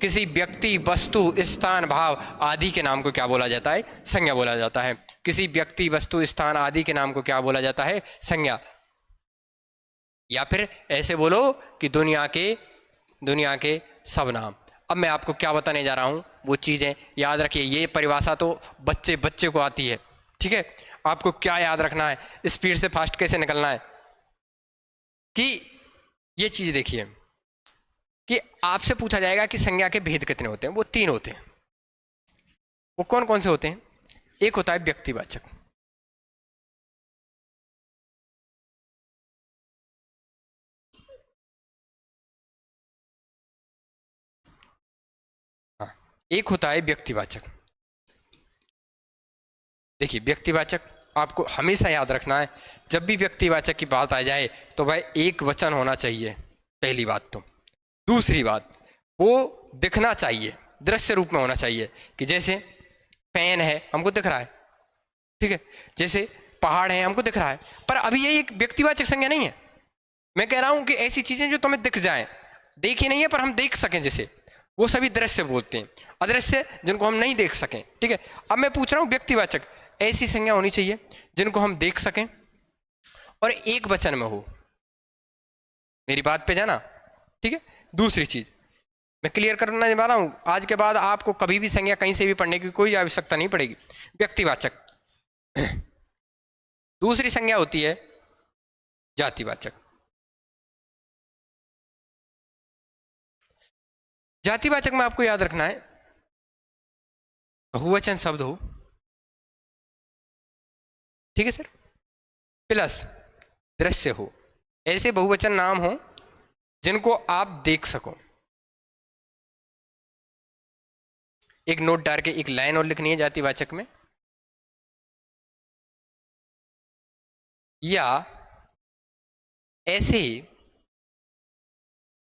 किसी व्यक्ति, वस्तु, स्थान, भाव आदि के नाम को क्या बोला जाता है, संज्ञा बोला जाता है। किसी व्यक्ति, वस्तु, स्थान आदि के नाम को क्या बोला जाता है, संज्ञा। या फिर ऐसे बोलो कि दुनिया के सब नाम। अब मैं आपको क्या बताने जा रहा हूं, वो चीजें याद रखिए। ये परिभाषा तो बच्चे को आती है, ठीक है। आपको क्या याद रखना है, स्पीड से फास्ट कैसे निकलना है, कि ये चीज देखिए कि आपसे पूछा जाएगा कि संज्ञा के भेद कितने होते हैं। वो 3 होते हैं। वो कौन कौन से होते हैं, एक होता है व्यक्तिवाचक, एक होता है व्यक्तिवाचक। देखिए, व्यक्तिवाचक आपको हमेशा याद रखना है, जब भी व्यक्तिवाचक की बात आ जाए तो भाई एक वचन होना चाहिए, पहली बात तो। दूसरी बात, वो दिखना चाहिए, दृश्य रूप में होना चाहिए, कि जैसे पेन है, हमको दिख रहा है, ठीक है। जैसे पहाड़ है, हमको दिख रहा है, पर अभी ये एक व्यक्तिवाचक संज्ञा नहीं है। मैं कह रहा हूं कि ऐसी चीजें जो तुम्हें दिख जाएं, देखी नहीं है पर हम देख सकें, जैसे वो सभी दृश्य बोलते हैं। अदृश्य जिनको हम नहीं देख सकें, ठीक है। अब मैं पूछ रहा हूं व्यक्तिवाचक, ऐसी संज्ञा होनी चाहिए जिनको हम देख सकें और एक वचन में हो। मेरी बात पे जाना, ठीक है। दूसरी चीज मैं क्लियर करना चाह रहा हूं, आज के बाद आपको कभी भी संज्ञा कहीं से भी पढ़ने की कोई आवश्यकता नहीं पड़ेगी। व्यक्तिवाचक। दूसरी संज्ञा होती है जातिवाचक। जातिवाचक में आपको याद रखना है, बहुवचन शब्द हो, ठीक है सर, प्लस दृश्य हो। ऐसे बहुवचन नाम हो जिनको आप देख सको। एक नोट डाल के एक लाइन और लिखनी है जातिवाचक में, या ऐसे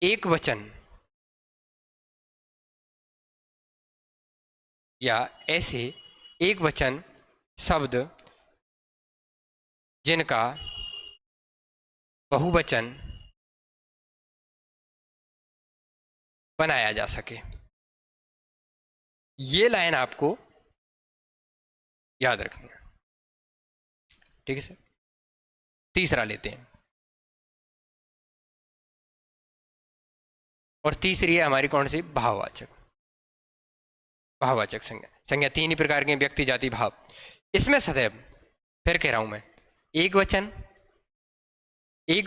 एक वचन, या ऐसे एक वचन शब्द जिनका बहुवचन बनाया जा सके। ये लाइन आपको याद रखनी है, ठीक है सर। तीसरा लेते हैं, और तीसरी है हमारी कौन सी, भाववाचक। भाववाचक संज्ञा। संज्ञा 3 ही प्रकार के, व्यक्ति, जाति, भाव। इसमें सदैव, फिर कह रहा हूं मैं, एक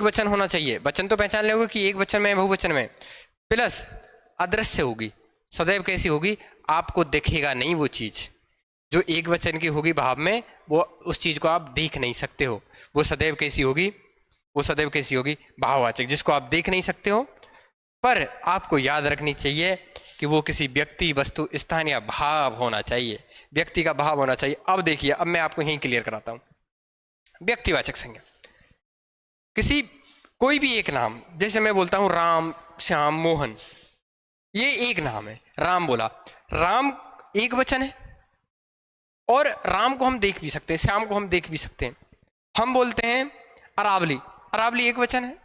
वचन होना चाहिए। वचन तो पहचान लोगे कि एक वचन में, बहुवचन में, प्लस अदृश्य होगी। सदैव कैसी होगी, आपको दिखेगा नहीं वो चीज जो एक वचन की होगी भाव में, वो उस चीज को आप देख नहीं सकते हो। वो सदैव कैसी होगी, भाववाचक, जिसको आप देख नहीं सकते हो, पर आपको याद रखनी चाहिए कि वो किसी व्यक्ति, वस्तु, स्थान या भाव होना चाहिए। व्यक्ति का भाव होना चाहिए। अब देखिए, अब मैं आपको यहीं क्लियर कराता हूं। व्यक्तिवाचक संज्ञा, कोई भी एक नाम, जैसे मैं बोलता हूं राम, श्याम, मोहन, ये एक नाम है। राम बोला, राम एक वचन है, और राम को हम देख भी सकते हैं, श्याम को हम देख भी सकते हैं। हम बोलते हैं अरावली, अरावली एक वचन है,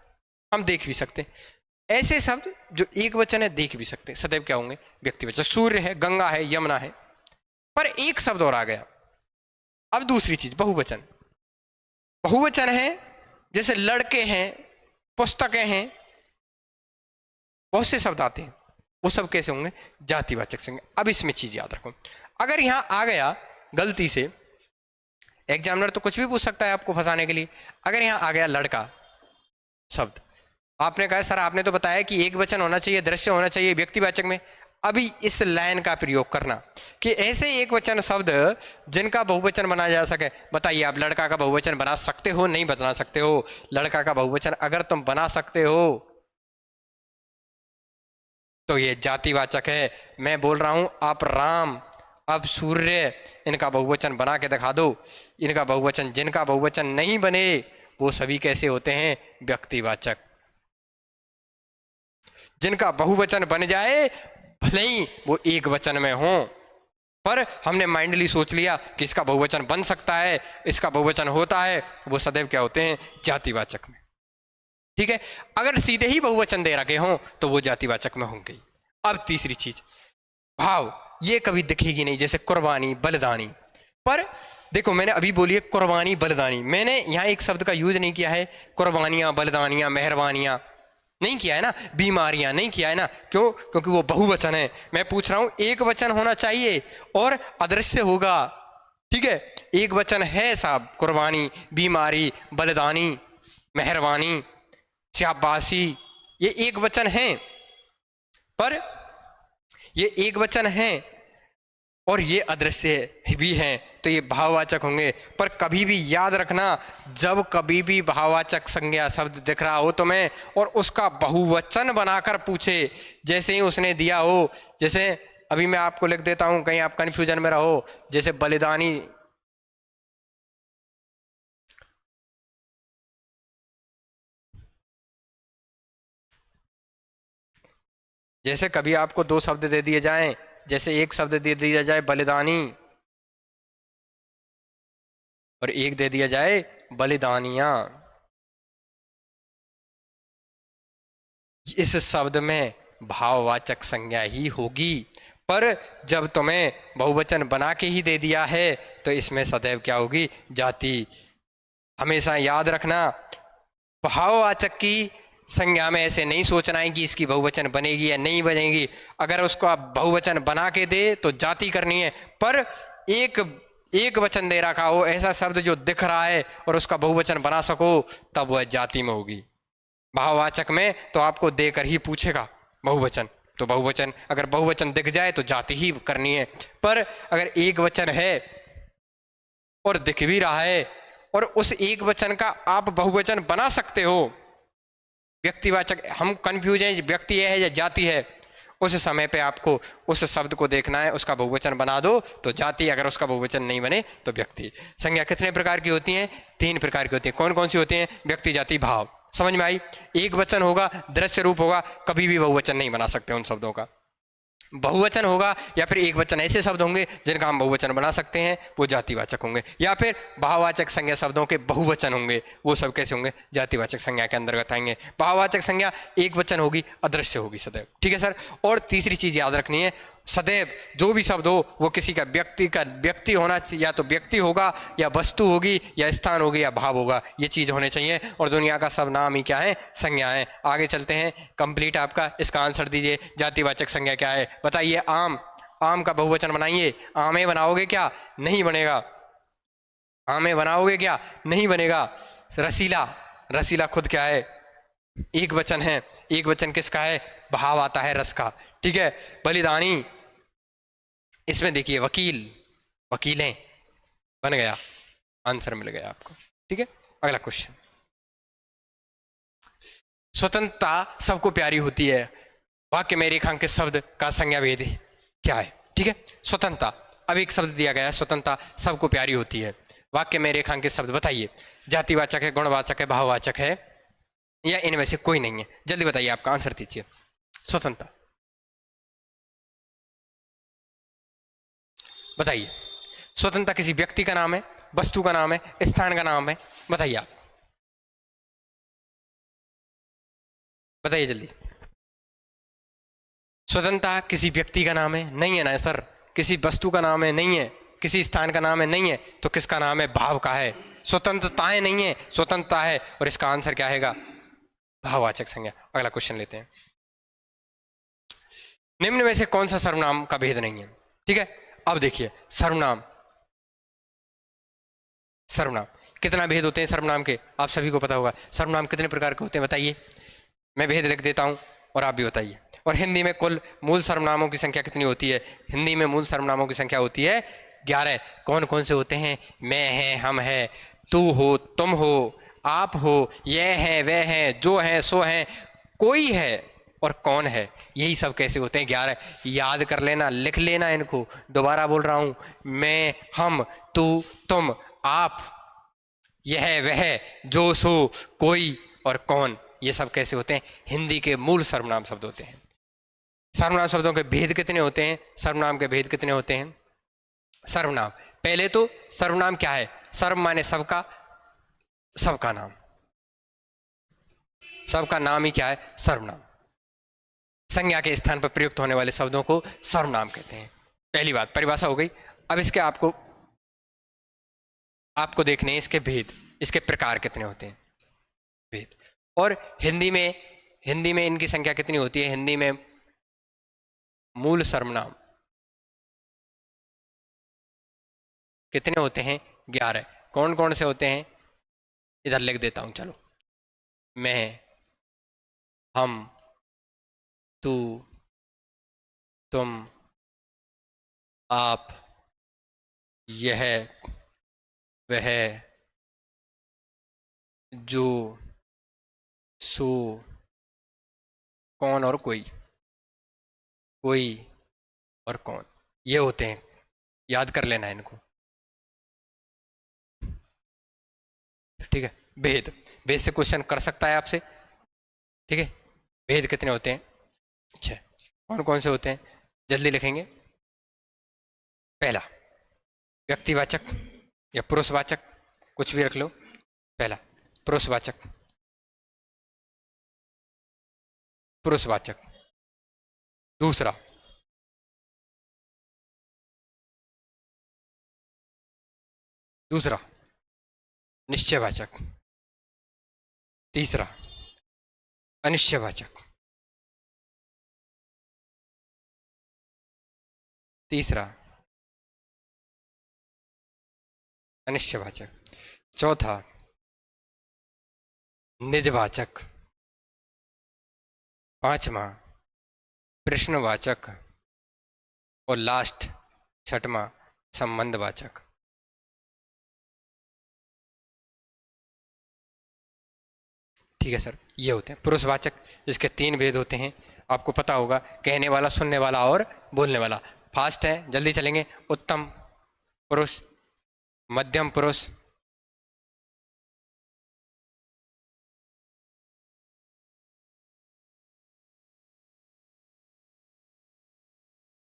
हम देख भी सकते हैं। ऐसे शब्द जो एक वचन है देख भी सकते हैं, सदैव क्या होंगे? व्यक्तिवाचक। सूर्य है, गंगा है, यमुना है। पर एक शब्द और आ गया। अब दूसरी चीज, बहुवचन। बहुवचन है, जैसे लड़के हैं, पुस्तकें हैं, बहुत से शब्द आते हैं, वो सब कैसे होंगे? जातिवाचक संज्ञा। अब इसमें चीज याद रखो, अगर यहां आ गया गलती से, एग्जामिनर तो कुछ भी पूछ सकता है आपको फंसाने के लिए, अगर यहां आ गया लड़का शब्द, आपने कहा सर आपने तो बताया कि एक वचन होना चाहिए, दृश्य होना चाहिए व्यक्तिवाचक में। अभी इस लाइन का प्रयोग करना कि ऐसे एक वचन शब्द जिनका बहुवचन बनाया जा सके। बताइए, आप लड़का का बहुवचन बना सकते हो? नहीं बना सकते हो? लड़का का बहुवचन अगर तुम बना सकते हो तो ये जातिवाचक है। मैं बोल रहा हूं आप राम, अब सूर्य, इनका बहुवचन बना के दिखा दो। इनका बहुवचन, जिनका बहुवचन नहीं बने वो सभी कैसे होते हैं? व्यक्तिवाचक। जिनका बहुवचन बन जाए भले ही वो एक वचन में हो, पर हमने माइंडली सोच लिया कि इसका बहुवचन बन सकता है, इसका बहुवचन होता है, वो सदैव क्या होते हैं? जातिवाचक में। ठीक है, अगर सीधे ही बहुवचन दे रखे हों तो वो जातिवाचक में होंगे। अब तीसरी चीज, भाव। ये कभी दिखेगी नहीं, जैसे कुर्बानी, बलिदानी। पर देखो मैंने अभी बोली है कुर्बानी, बलिदानी, मैंने यहां एक शब्द का यूज नहीं किया है कुर्बानियां, बलिदानियां, मेहरबानियां नहीं किया है ना, बीमारियां नहीं किया है ना। क्यों? क्योंकि वो बहुवचन है। मैं पूछ रहा हूं एक वचन होना चाहिए और अदृश्य होगा। ठीक है, एक वचन है साहब, कुर्बानी, बीमारी, बलिदानी, मेहरबानी, शाबाशी, ये एक वचन है। पर ये एक वचन है और ये अदृश्य भी हैं, तो ये भाववाचक होंगे। पर कभी भी याद रखना, जब कभी भी भाववाचक संज्ञा शब्द दिख रहा हो तुम्हें और उसका बहुवचन बनाकर पूछे, जैसे ही उसने दिया हो, जैसे अभी मैं आपको लिख देता हूं, कहीं आप कंफ्यूजन में रहो, जैसे बलिदानी, जैसे कभी आपको दो शब्द दे दिए जाएं, जैसे एक शब्द दे दिया जाए बलिदानी और एक दे दिया जाए बलिदानियां, इस शब्द में भाववाचक संज्ञा ही होगी। पर जब तुम्हें बहुवचन बना के ही दे दिया है तो इसमें सदैव क्या होगी? जाति। हमेशा याद रखना, भाववाचक की संज्ञा में ऐसे नहीं सोचना है कि इसकी बहुवचन बनेगी या नहीं बनेगी। अगर उसको आप बहुवचन बना के दे तो जाति करनी है, पर एक वचन दे रखा हो, ऐसा शब्द जो दिख रहा है और उसका बहुवचन बना सको, तब वह जाति में होगी। भाववाचक में तो आपको देकर ही पूछेगा बहुवचन, तो बहुवचन, अगर बहुवचन दिख जाए तो जाति ही करनी है। पर अगर एक वचन है और दिख भी रहा है और उस एक वचन का आप बहुवचन बना सकते हो, व्यक्तिवाचक, हम कंफ्यूज हैं व्यक्ति है या जाति है, उस समय पे आपको उस शब्द को देखना है, उसका बहुवचन बना दो तो जाति, अगर उसका बहुवचन नहीं बने तो व्यक्ति। संज्ञा कितने प्रकार की होती हैं? 3 प्रकार की होती हैं। कौन कौन सी होती हैं? व्यक्ति, जाति, भाव। समझ में आई? एक वचन होगा, दृश्य रूप होगा, कभी भी बहुवचन नहीं बना सकते उन शब्दों का। बहुवचन होगा या फिर एक वचन ऐसे शब्द होंगे जिनका हम बहुवचन बना सकते हैं, वो जातिवाचक होंगे। या फिर भाववाचक संज्ञा शब्दों के बहुवचन होंगे, वो सब कैसे होंगे? जातिवाचक संज्ञा के अंतर्गत आएंगे। भाववाचक संज्ञा एक वचन होगी, अदृश्य होगी सदैव। ठीक है सर। और तीसरी चीज याद रखनी है, सदैव जो भी शब्द हो वो किसी का व्यक्ति होना चाहिए, या तो व्यक्ति होगा या वस्तु होगी या स्थान होगी या भाव होगा, ये चीज होने चाहिए। और दुनिया का सब नाम ही क्या है? संज्ञा है। आगे चलते हैं, कंप्लीट आपका इसका आंसर दीजिए। जातिवाचक संज्ञा क्या है? बताइए। आम, आम का बहुवचन बनाइए। आमे बनाओगे क्या? नहीं बनेगा। आमे बनाओगे क्या? नहीं बनेगा। रसीला, रसीला खुद क्या है? एक वचन है। एक वचन किसका है? भाव आता है रस का। ठीक है। बलिदानी, इसमें देखिए वकील, वकीलें, बन गया, आंसर मिल गया आपको। ठीक है। अगला क्वेश्चन, स्वतंत्रता सबको प्यारी होती है, वाक्य में रेखांकित शब्द का संज्ञा भेद क्या है? ठीक है। स्वतंत्रता, अब एक शब्द दिया गया है, स्वतंत्रता सबको प्यारी होती है, वाक्य में रेखांकित शब्द बताइए। जातिवाचक है, गुणवाचक है, भाववाचक है, या इनमें से कोई नहीं है? जल्दी बताइए, आपका आंसर दीजिए। स्वतंत्रता। बताइए, स्वतंत्रता किसी व्यक्ति का नाम है, वस्तु का नाम है, स्थान का नाम है? बताइए आप, बताइए जल्दी। स्वतंत्रता किसी व्यक्ति का नाम है? नहीं है ना सर। किसी वस्तु का नाम है? नहीं है। किसी स्थान का नाम है? नहीं है। तो किसका नाम है? भाव का है। स्वतंत्रताएं नहीं है, स्वतंत्रता है। और इसका आंसर क्या है? भाववाचक संज्ञा। अगला क्वेश्चन लेते हैं। निम्न में से कौन सा सर्वनाम का भेद नहीं है? ठीक है, अब देखिए सर्वनाम। सर्वनाम कितना भेद होते हैं सर्वनाम के? आप सभी को पता होगा। सर्वनाम कितने प्रकार के होते हैं बताइए? मैं भेद लिख देता हूं और आप भी बताइए। और हिंदी में कुल मूल सर्वनामों की संख्या कितनी होती है? हिंदी में मूल सर्वनामों की संख्या होती है 11। कौन कौन से होते हैं? मैं है, हम है, तू हो, तुम हो, आप हो, यह है, वह है, जो है सो है, कोई है और कौन है। यही सब कैसे होते हैं? 11। याद कर लेना, लिख लेना इनको। दोबारा बोल रहा हूं, मैं, हम, तू, तुम, आप, यह, वह, जो सो, कोई और कौन। ये सब कैसे होते हैं? हिंदी के मूल सर्वनाम शब्द होते हैं। सर्वनाम शब्दों के भेद कितने होते हैं? सर्वनाम के भेद कितने होते हैं? सर्वनाम, पहले तो सर्वनाम क्या है? सर्व माने सबका, सबका नाम। सबका नाम ही क्या है? सर्वनाम। संज्ञा के स्थान पर प्रयुक्त होने वाले शब्दों को सर्वनाम कहते हैं। पहली बात परिभाषा हो गई। अब इसके आपको आपको देखने हैं इसके भेद, इसके प्रकार कितने होते हैं, भेद। और हिंदी में इनकी संख्या कितनी होती है? हिंदी में मूल सर्वनाम कितने होते हैं? 11। कौन कौन से होते हैं? इधर लिख देता हूं, चलो। मैं, हम, तू, तुम, आप, यह, वह, जो, सो, कौन और कोई। कोई और कौन, ये होते हैं। याद कर लेना इनको, ठीक है। भेद, भेद से क्वेश्चन कर सकता है आपसे, ठीक है। भेद कितने होते हैं? अच्छा, कौन कौन से होते हैं? जल्दी लिखेंगे। पहला व्यक्तिवाचक या पुरुषवाचक, कुछ भी रख लो। पहला पुरुषवाचक, पुरुषवाचक। दूसरा दूसरा निश्चयवाचक। तीसरा अनिश्चयवाचक। तीसरा अनिश्चयवाचक। चौथा निजवाचक। पांचवा प्रश्नवाचक। और लास्ट छठवां संबंधवाचक। ठीक है सर, ये होते हैं पुरुषवाचक। इसके 3 भेद होते हैं, आपको पता होगा। कहने वाला, सुनने वाला और बोलने वाला। फास्ट है, जल्दी चलेंगे। उत्तम पुरुष, मध्यम पुरुष,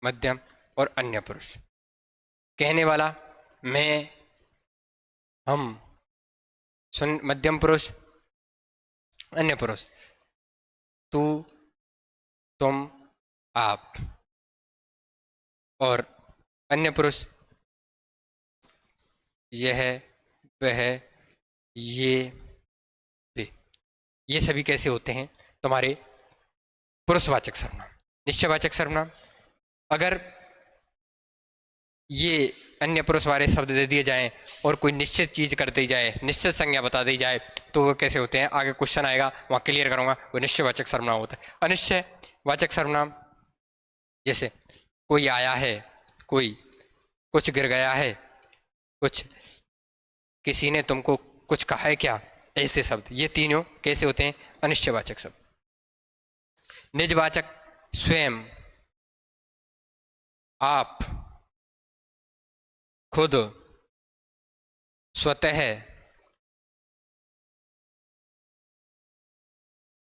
मध्यम और अन्य पुरुष। कहने वाला मैं, हम, सुन, मध्यम पुरुष, अन्य पुरुष तू, तुम, आप। और अन्य पुरुष यह, वह, ये, वे। ये सभी कैसे होते हैं? तुम्हारे पुरुषवाचक सर्वनाम। निश्चयवाचक सर्वनाम, अगर ये अन्य पुरुष वाले शब्द दे दिए जाएं और कोई निश्चित चीज कर दी जाए, निश्चित संज्ञा बता दी जाए, तो वो कैसे होते हैं? आगे क्वेश्चन आएगा, वहां क्लियर करूंगा। वो निश्चयवाचक सर्वनाम होता है। अनिश्चयवाचक सर्वनाम, जैसे कोई आया है, कोई, कुछ गिर गया है, कुछ, किसी ने तुमको कुछ कहा है क्या, ऐसे शब्द। ये तीनों कैसे होते हैं? अनिश्चयवाचक शब्द। निजवाचक, स्वयं, आप, खुद, स्वतः,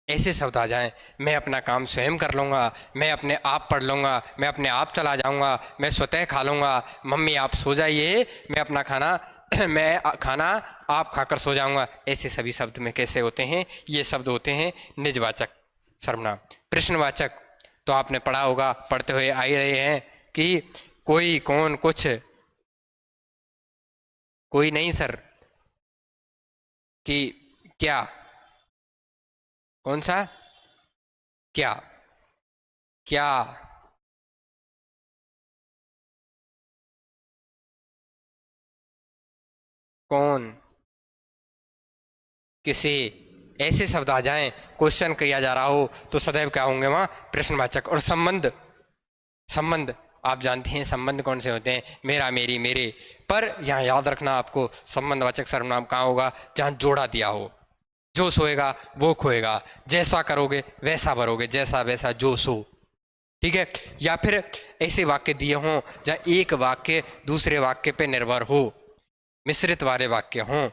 ऐसे शब्द आ जाएं, मैं अपना काम स्वयं कर लूँगा, मैं अपने आप पढ़ लूँगा, मैं अपने आप चला जाऊँगा, मैं स्वतः खा लूँगा, मम्मी आप सो जाइए, मैं अपना खाना खाना आप खाकर सो जाऊँगा। ऐसे सभी शब्द में कैसे होते हैं? ये शब्द होते हैं निजवाचक सर्वनाम। प्रश्नवाचक तो आपने पढ़ा होगा, पढ़ते हुए आ ही रहे हैं कि कोई, कौन, कुछ, कोई नहीं सर, कि क्या, कौन सा, क्या, क्या, कौन, किसे, ऐसे शब्द आ जाएं, क्वेश्चन किया जा रहा हो तो सदैव क्या होंगे वहां? प्रश्नवाचक। और संबंध, संबंध आप जानते हैं संबंध कौन से होते हैं? मेरा, मेरी, मेरे। पर यहाँ याद रखना आपको, संबंधवाचक सर्वनाम कहाँ होगा? जहाँ जोड़ा दिया हो। जो सोएगा वो खोएगा, जैसा करोगे वैसा भरोगे, जैसा वैसा जो सो। ठीक है? या फिर ऐसे वाक्य दिए हों जहाँ एक वाक्य दूसरे वाक्य पे निर्भर हो, मिश्रित वाले वाक्य हों,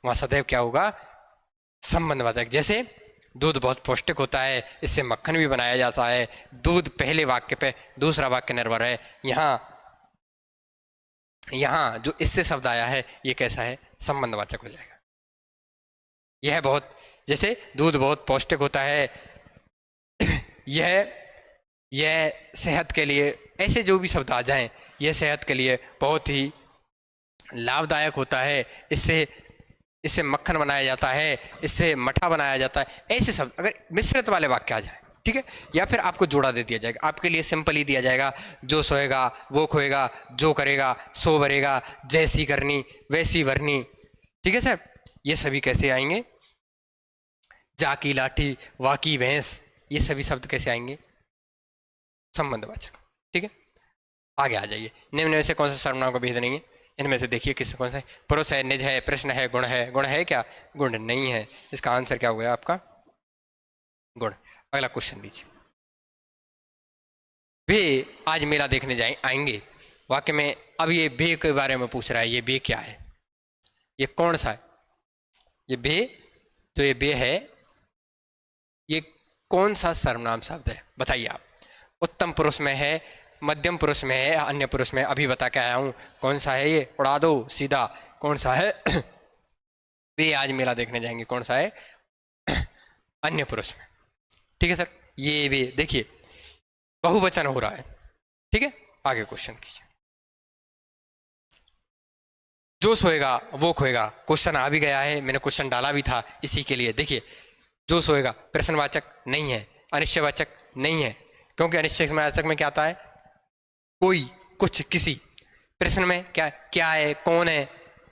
वहां सदैव क्या होगा? संबंधवाचक। जैसे दूध बहुत पौष्टिक होता है, इससे मक्खन भी बनाया जाता है। दूध पहले वाक्य पे दूसरा वाक्य निर्भर है। यहाँ जो इससे शब्द आया है ये कैसा है? संबंधवाचक हो जाएगा। यह बहुत, जैसे दूध बहुत पौष्टिक होता है, यह सेहत के लिए, ऐसे जो भी शब्द आ जाएं, यह सेहत के लिए बहुत ही लाभदायक होता है, इससे इससे मक्खन बनाया जाता है, इससे मठा बनाया जाता है। ऐसे शब्द अगर मिश्रित वाले वाक्य आ जाए, ठीक है, या फिर आपको जोड़ा दे दिया जाएगा, आपके लिए सिंपल ही दिया जाएगा, जो सोएगा वो खोएगा, जो करेगा सो भरेगा, जैसी करनी वैसी भरनी। ठीक है सर? ये सभी कैसे आएंगे? जाकी लाठी, वाकी भैंस, ये सभी शब्द कैसे आएंगे? संबंधवाचक। ठीक है, आगे आ जाइए। निम्न में से कौन सा सर्वनाम का भेद नहीं है? इनमें से देखिए किस कौन सा है? पुरुष है, निज है, प्रश्न है, गुण है। गुण है क्या? गुण नहीं है। इसका आंसर क्या हो गया आपका? गुण। अगला क्वेश्चन लीजिए। वे आज मेला देखने जाए आएंगे, वाक्य में अब ये बे के बारे में पूछ रहा है। ये बे क्या है? ये कौन सा है? ये बे, तो ये बे है, ये कौन सा सर्वनाम शब्द है? बताइए आप। उत्तम पुरुष में है, मध्यम पुरुष में है, अन्य पुरुष में? अभी बता के आया हूं। कौन सा है ये? उड़ा दो सीधा। कौन सा है? वे आज मेला देखने जाएंगे, कौन सा है? अन्य पुरुष में। ठीक है सर? ये वे देखिए बहुवचन हो रहा है। ठीक है, आगे क्वेश्चन कीजिए। जो सोएगा वो खोएगा, क्वेश्चन आ भी गया है, मैंने क्वेश्चन डाला भी था इसी के लिए। देखिए, जो सोएगा प्रश्नवाचक नहीं है, अनिश्चयवाचक नहीं है, क्योंकि अनिश्चयवाचक में क्या आता है? कोई, कुछ, किसी। प्रश्न में क्या क्या है, कौन है,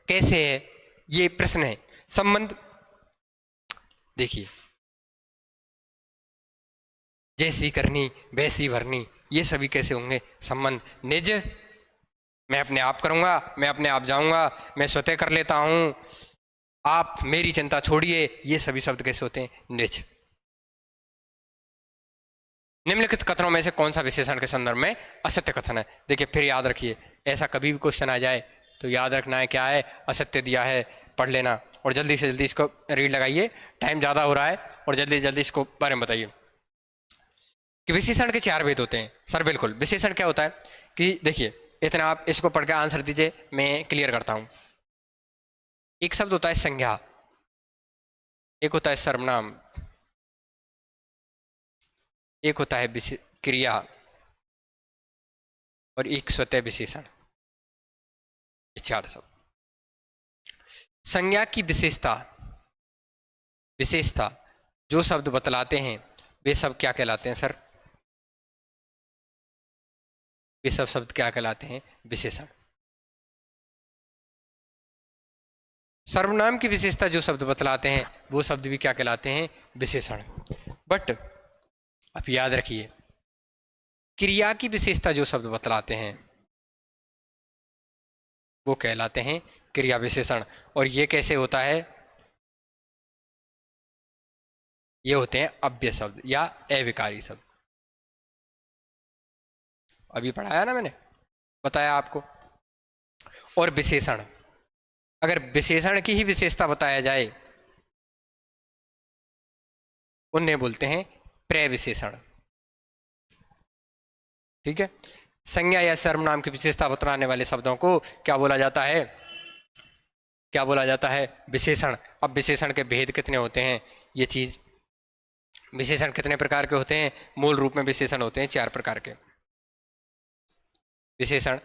कैसे है, ये प्रश्न है। संबंध देखिए, जैसी करनी वैसी भरनी, ये सभी कैसे होंगे? संबंध। निज, मैं अपने आप करूंगा, मैं अपने आप जाऊंगा, मैं स्वतः कर लेता हूं, आप मेरी चिंता छोड़िए, ये सभी शब्द कैसे होते हैं? निज। निम्नलिखित कथनों में से कौन सा विशेषण के संदर्भ में असत्य कथन है? देखिए फिर याद रखिए, ऐसा कभी भी क्वेश्चन आ जाए तो याद रखना है क्या है? असत्य दिया है, पढ़ लेना और जल्दी से जल्दी इसको रीड लगाइए, टाइम ज़्यादा हो रहा है, और जल्दी जल्दी इसको बारे में बताइए कि विशेषण के 4 भेद होते हैं। सर बिल्कुल, विशेषण क्या होता है कि देखिए, इतना आप इसको पढ़ के आंसर दीजिए, मैं क्लियर करता हूं। एक शब्द होता है संज्ञा, एक होता है सर्वनाम, एक होता है क्रिया, और एक स्वतः विशेषण। ये 4 शब्द। संज्ञा की विशेषता, विशेषता जो शब्द बतलाते हैं वे सब क्या कहलाते हैं सर? वे सब शब्द क्या कहलाते हैं? विशेषण। सर्वनाम की विशेषता जो शब्द बतलाते हैं वो शब्द भी क्या कहलाते हैं? विशेषण। बट अब याद रखिए, क्रिया की विशेषता जो शब्द बतलाते हैं वो कहलाते हैं क्रिया विशेषण। और ये कैसे होता है? ये होते हैं अव्यय शब्द या अविकारी शब्द। अभी पढ़ाया ना मैंने, बताया आपको। और विशेषण, अगर विशेषण की ही विशेषता बताया जाए उन्हें बोलते हैं प्रविशेषण। ठीक है, संज्ञा या सर्वनाम की विशेषता बतलाने वाले शब्दों को क्या बोला जाता है? क्या बोला जाता है? विशेषण। अब विशेषण के भेद कितने होते हैं, ये चीज, विशेषण कितने प्रकार के होते हैं? मूल रूप में विशेषण होते हैं 4 प्रकार के। विशेषण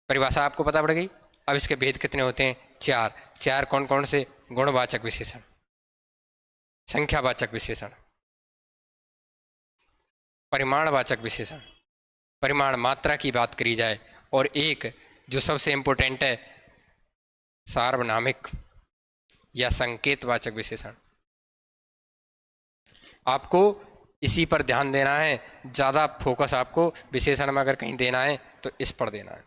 परिभाषा आपको पता पड़ गई। अब इसके भेद कितने होते हैं? 4। 4 कौन कौन से? गुणवाचक विशेषण, संख्यावाचक विशेषण, परिमाणवाचक विशेषण, परिमाण मात्रा की बात करी जाए, और एक जो सबसे इंपॉर्टेंट है, सार्वनामिक या संकेतवाचक विशेषण। आपको इसी पर ध्यान देना है, ज्यादा फोकस आपको विशेषण में अगर कहीं देना है तो इस पर देना है।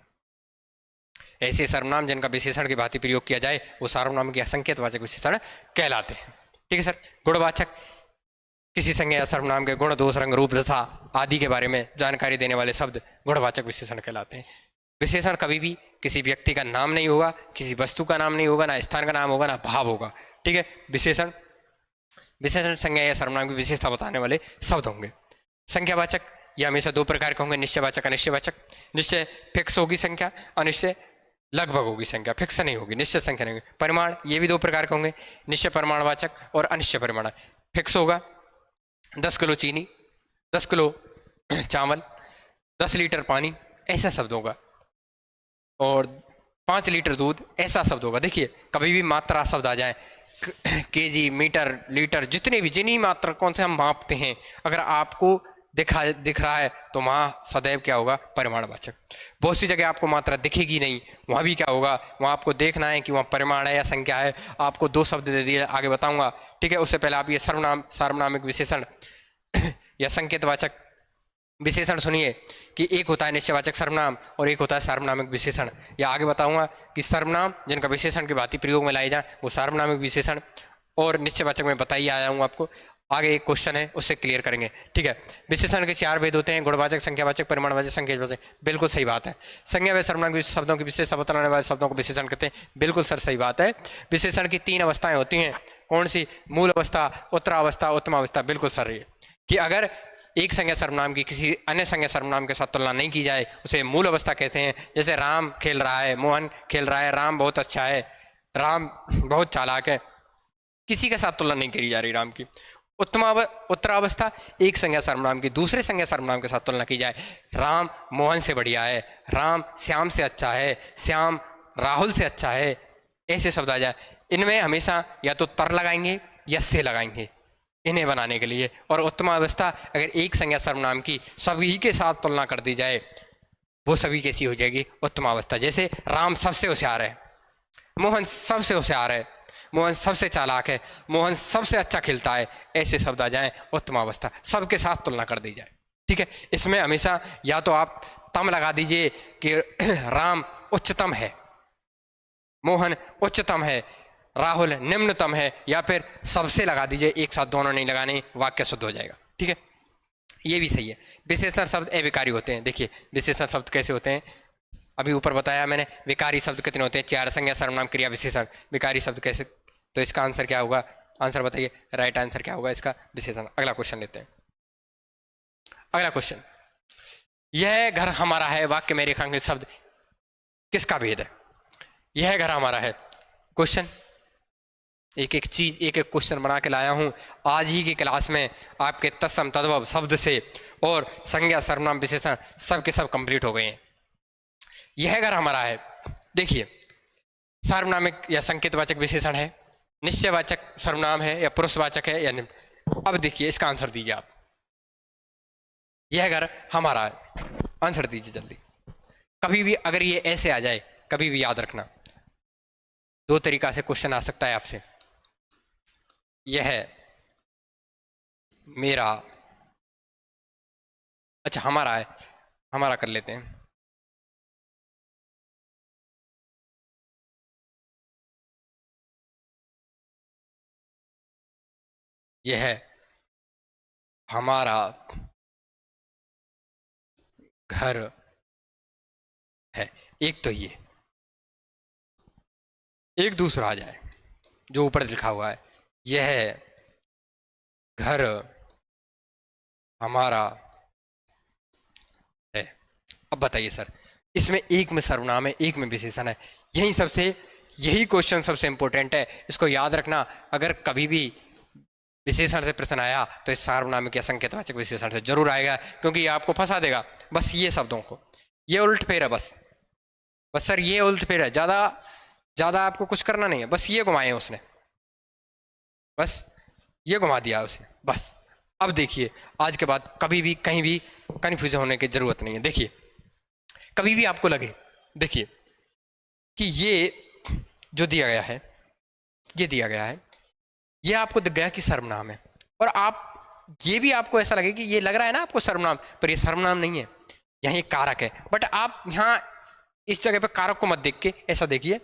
ऐसे सर्वनाम जिनका विशेषण की भांति प्रयोग किया जाए वो सार्वनामिक या संकेतवाचक विशेषण कहलाते हैं। ठीक है सर। गुणवाचक, किसी संज्ञा या सर्वनाम के गुण, दोष, रंग, रूप तथा आदि के बारे में जानकारी देने वाले शब्द गुणवाचक विशेषण कहलाते हैं। विशेषण कभी भी किसी व्यक्ति का नाम नहीं होगा, किसी वस्तु का नाम नहीं होगा, ना स्थान का नाम होगा, ना भाव होगा। ठीक है, विशेषण संज्ञा या सर्वनाम की विशेषता बताने वाले शब्द होंगे। संख्यावाचक ये हमेशा 2 प्रकार के होंगे, निश्चयवाचक, अनिश्चयवाचक। निश्चय फिक्स होगी संख्या, अनिश्चय लगभग होगी संख्या, फिक्स नहीं होगी, निश्चित संख्या नहीं होगी। परिमाण ये भी 2 प्रकार के होंगे, निश्चय परिमाणवाचक और अनिश्चय परिमाण। फिक्स होगा 10 किलो चीनी, 10 किलो चावल, 10 लीटर पानी, ऐसा शब्द होगा, और 5 लीटर दूध, ऐसा शब्द होगा। देखिए कभी भी मात्रा शब्द आ जाए, केजी, मीटर, लीटर, जितने भी जिन्हीं मात्रा कौन से हम मापते हैं, अगर आपको दिख रहा है तो वहां सदैव क्या होगा? परिमाणवाचक। बहुत सी जगह आपको मात्रा दिखेगी नहीं, वहां भी क्या होगा? वहां आपको देखना है कि वहां परिमाण है या संख्या है। आपको 2 शब्द दे दिए, आगे बताऊंगा। ठीक है, उससे पहले आप ये सर्वनाम, सार्वनामिक विशेषण या संकेतवाचक विशेषण सुनिए कि एक होता है निश्चयवाचक सर्वनाम और एक होता है सार्वनामिक विशेषण। या आगे बताऊंगा कि सर्वनाम जिनका विशेषण की भांति प्रयोग में लाए जाए वो सार्वनामिक विशेषण, और निश्चयवाचक में बताइए आया हूं आपको। आगे एक क्वेश्चन है उससे क्लियर करेंगे। ठीक है, विशेषण के 4 भेद होते हैं, गुणवाचक, संख्यावाचक, परिमाणवाचक, संकेतवाचक। बिल्कुल सही बात है। संज्ञा व सर्वनाम शब्दों की विशेषता बताने वाले शब्दों को विशेषण कहते हैं। बिल्कुल सर सही बात है। विशेषण की 3 अवस्थाएं होती हैं, कौन सी? मूल अवस्था, उत्तरावस्था, उत्तमावस्था। बिल्कुल सर, ये कि अगर एक संज्ञा सर्वनाम की किसी अन्य संज्ञा सर्वनाम के साथ तुलना नहीं की जाए उसे मूल अवस्था कहते हैं। जैसे राम खेल रहा है, मोहन खेल रहा है, राम बहुत अच्छा है, राम बहुत चालाक है, किसी के साथ तुलना नहीं करी जा रही राम की। उत्तरावस्था, एक संज्ञा सर्वनाम की दूसरे संज्ञा सर्वनाम के साथ तुलना की जाए। राम मोहन से बढ़िया है, राम श्याम से अच्छा है, श्याम राहुल से अच्छा है, ऐसे शब्द आ जाए। इनमें हमेशा या तो तर लगाएंगे या से लगाएंगे इन्हें बनाने के लिए। और उत्तमावस्था, अगर एक संज्ञा सर्वनाम की सभी के साथ तुलना कर दी जाए वो सभी कैसी हो जाएगी? उत्तमावस्था। जैसे राम सबसे होशियार है, मोहन सबसे होशियार है, मोहन सबसे चालाक है, मोहन सबसे अच्छा खेलता है, ऐसे शब्द आ जाएं उत्तमावस्था, सबके साथ तुलना कर दी जाए। ठीक है, इसमें हमेशा या तो आप तम लगा दीजिए कि राम उच्चतम है, मोहन उच्चतम है, राहुल निम्नतम है, या फिर सबसे लगा दीजिए, एक साथ दोनों नहीं लगाने, वाक्य शुद्ध हो जाएगा। ठीक है, ये भी सही है। विशेषण शब्द अविकारी होते हैं। देखिए विशेषण शब्द कैसे होते हैं, अभी ऊपर बताया मैंने। विकारी शब्द कितने होते हैं? 4। संज्ञा, सर्वनाम, क्रिया, विशेषण। विकारी शब्द कैसे? तो इसका आंसर क्या होगा? आंसर बताइए, राइट आंसर क्या होगा इसका? विशेषण। अगला क्वेश्चन लेते हैं। अगला क्वेश्चन, यह घर हमारा है वाक्य में रेखांकित शब्द किसका भेद है? यह घर हमारा है। क्वेश्चन, एक एक चीज, एक एक क्वेश्चन बना के लाया हूं आज ही की क्लास में, आपके तत्सम तद्भव शब्द से और संज्ञा, सर्वनाम, विशेषण सब के सब कंप्लीट हो गए हैं। यह घर हमारा है, देखिए सार्वनामिक या संकेतवाचक विशेषण है, निश्चयवाचक सर्वनाम है या पुरुषवाचक है या निम्न। अब देखिए इसका आंसर दीजिए आप। यह घर हमारा है, आंसर दीजिए जल्दी। कभी भी अगर ये ऐसे आ जाए, कभी भी याद रखना, 2 तरीका से क्वेश्चन आ सकता है आपसे। यह मेरा, अच्छा हमारा है, हमारा कर लेते हैं। यह हमारा घर है। एक तो ये, एक दूसरा आ जाए जो ऊपर लिखा हुआ है, यह घर हमारा है। अब बताइए सर, इसमें एक में सर्वनाम है, एक में विशेषण है। यही क्वेश्चन सबसे इंपॉर्टेंट है, इसको याद रखना। अगर कभी भी विशेषण से प्रश्न आया तो इस सार्वनामिक या संकेतवाचक विशेषण से जरूर आएगा, क्योंकि ये आपको फंसा देगा। बस ये शब्दों को, ये उल्ट फेर है, बस सर ये उल्ट फेर है, ज्यादा आपको कुछ करना नहीं है, बस ये घुमाए उसने, बस ये घुमा दिया उसने, बस। अब देखिए, आज के बाद कभी भी कहीं भी कंफ्यूजन होने की जरूरत नहीं है। देखिए, कभी भी आपको लगे, देखिए कि ये जो दिया गया है, ये आपको दिख गया कि सर्वनाम है, और आप ये भी आपको ऐसा लगे कि ये लग रहा है ना आपको सर्वनाम, पर ये सर्वनाम नहीं है, यहाँ एक कारक है। बट आप यहाँ इस जगह पे कारक को मत देख के ऐसा देखिए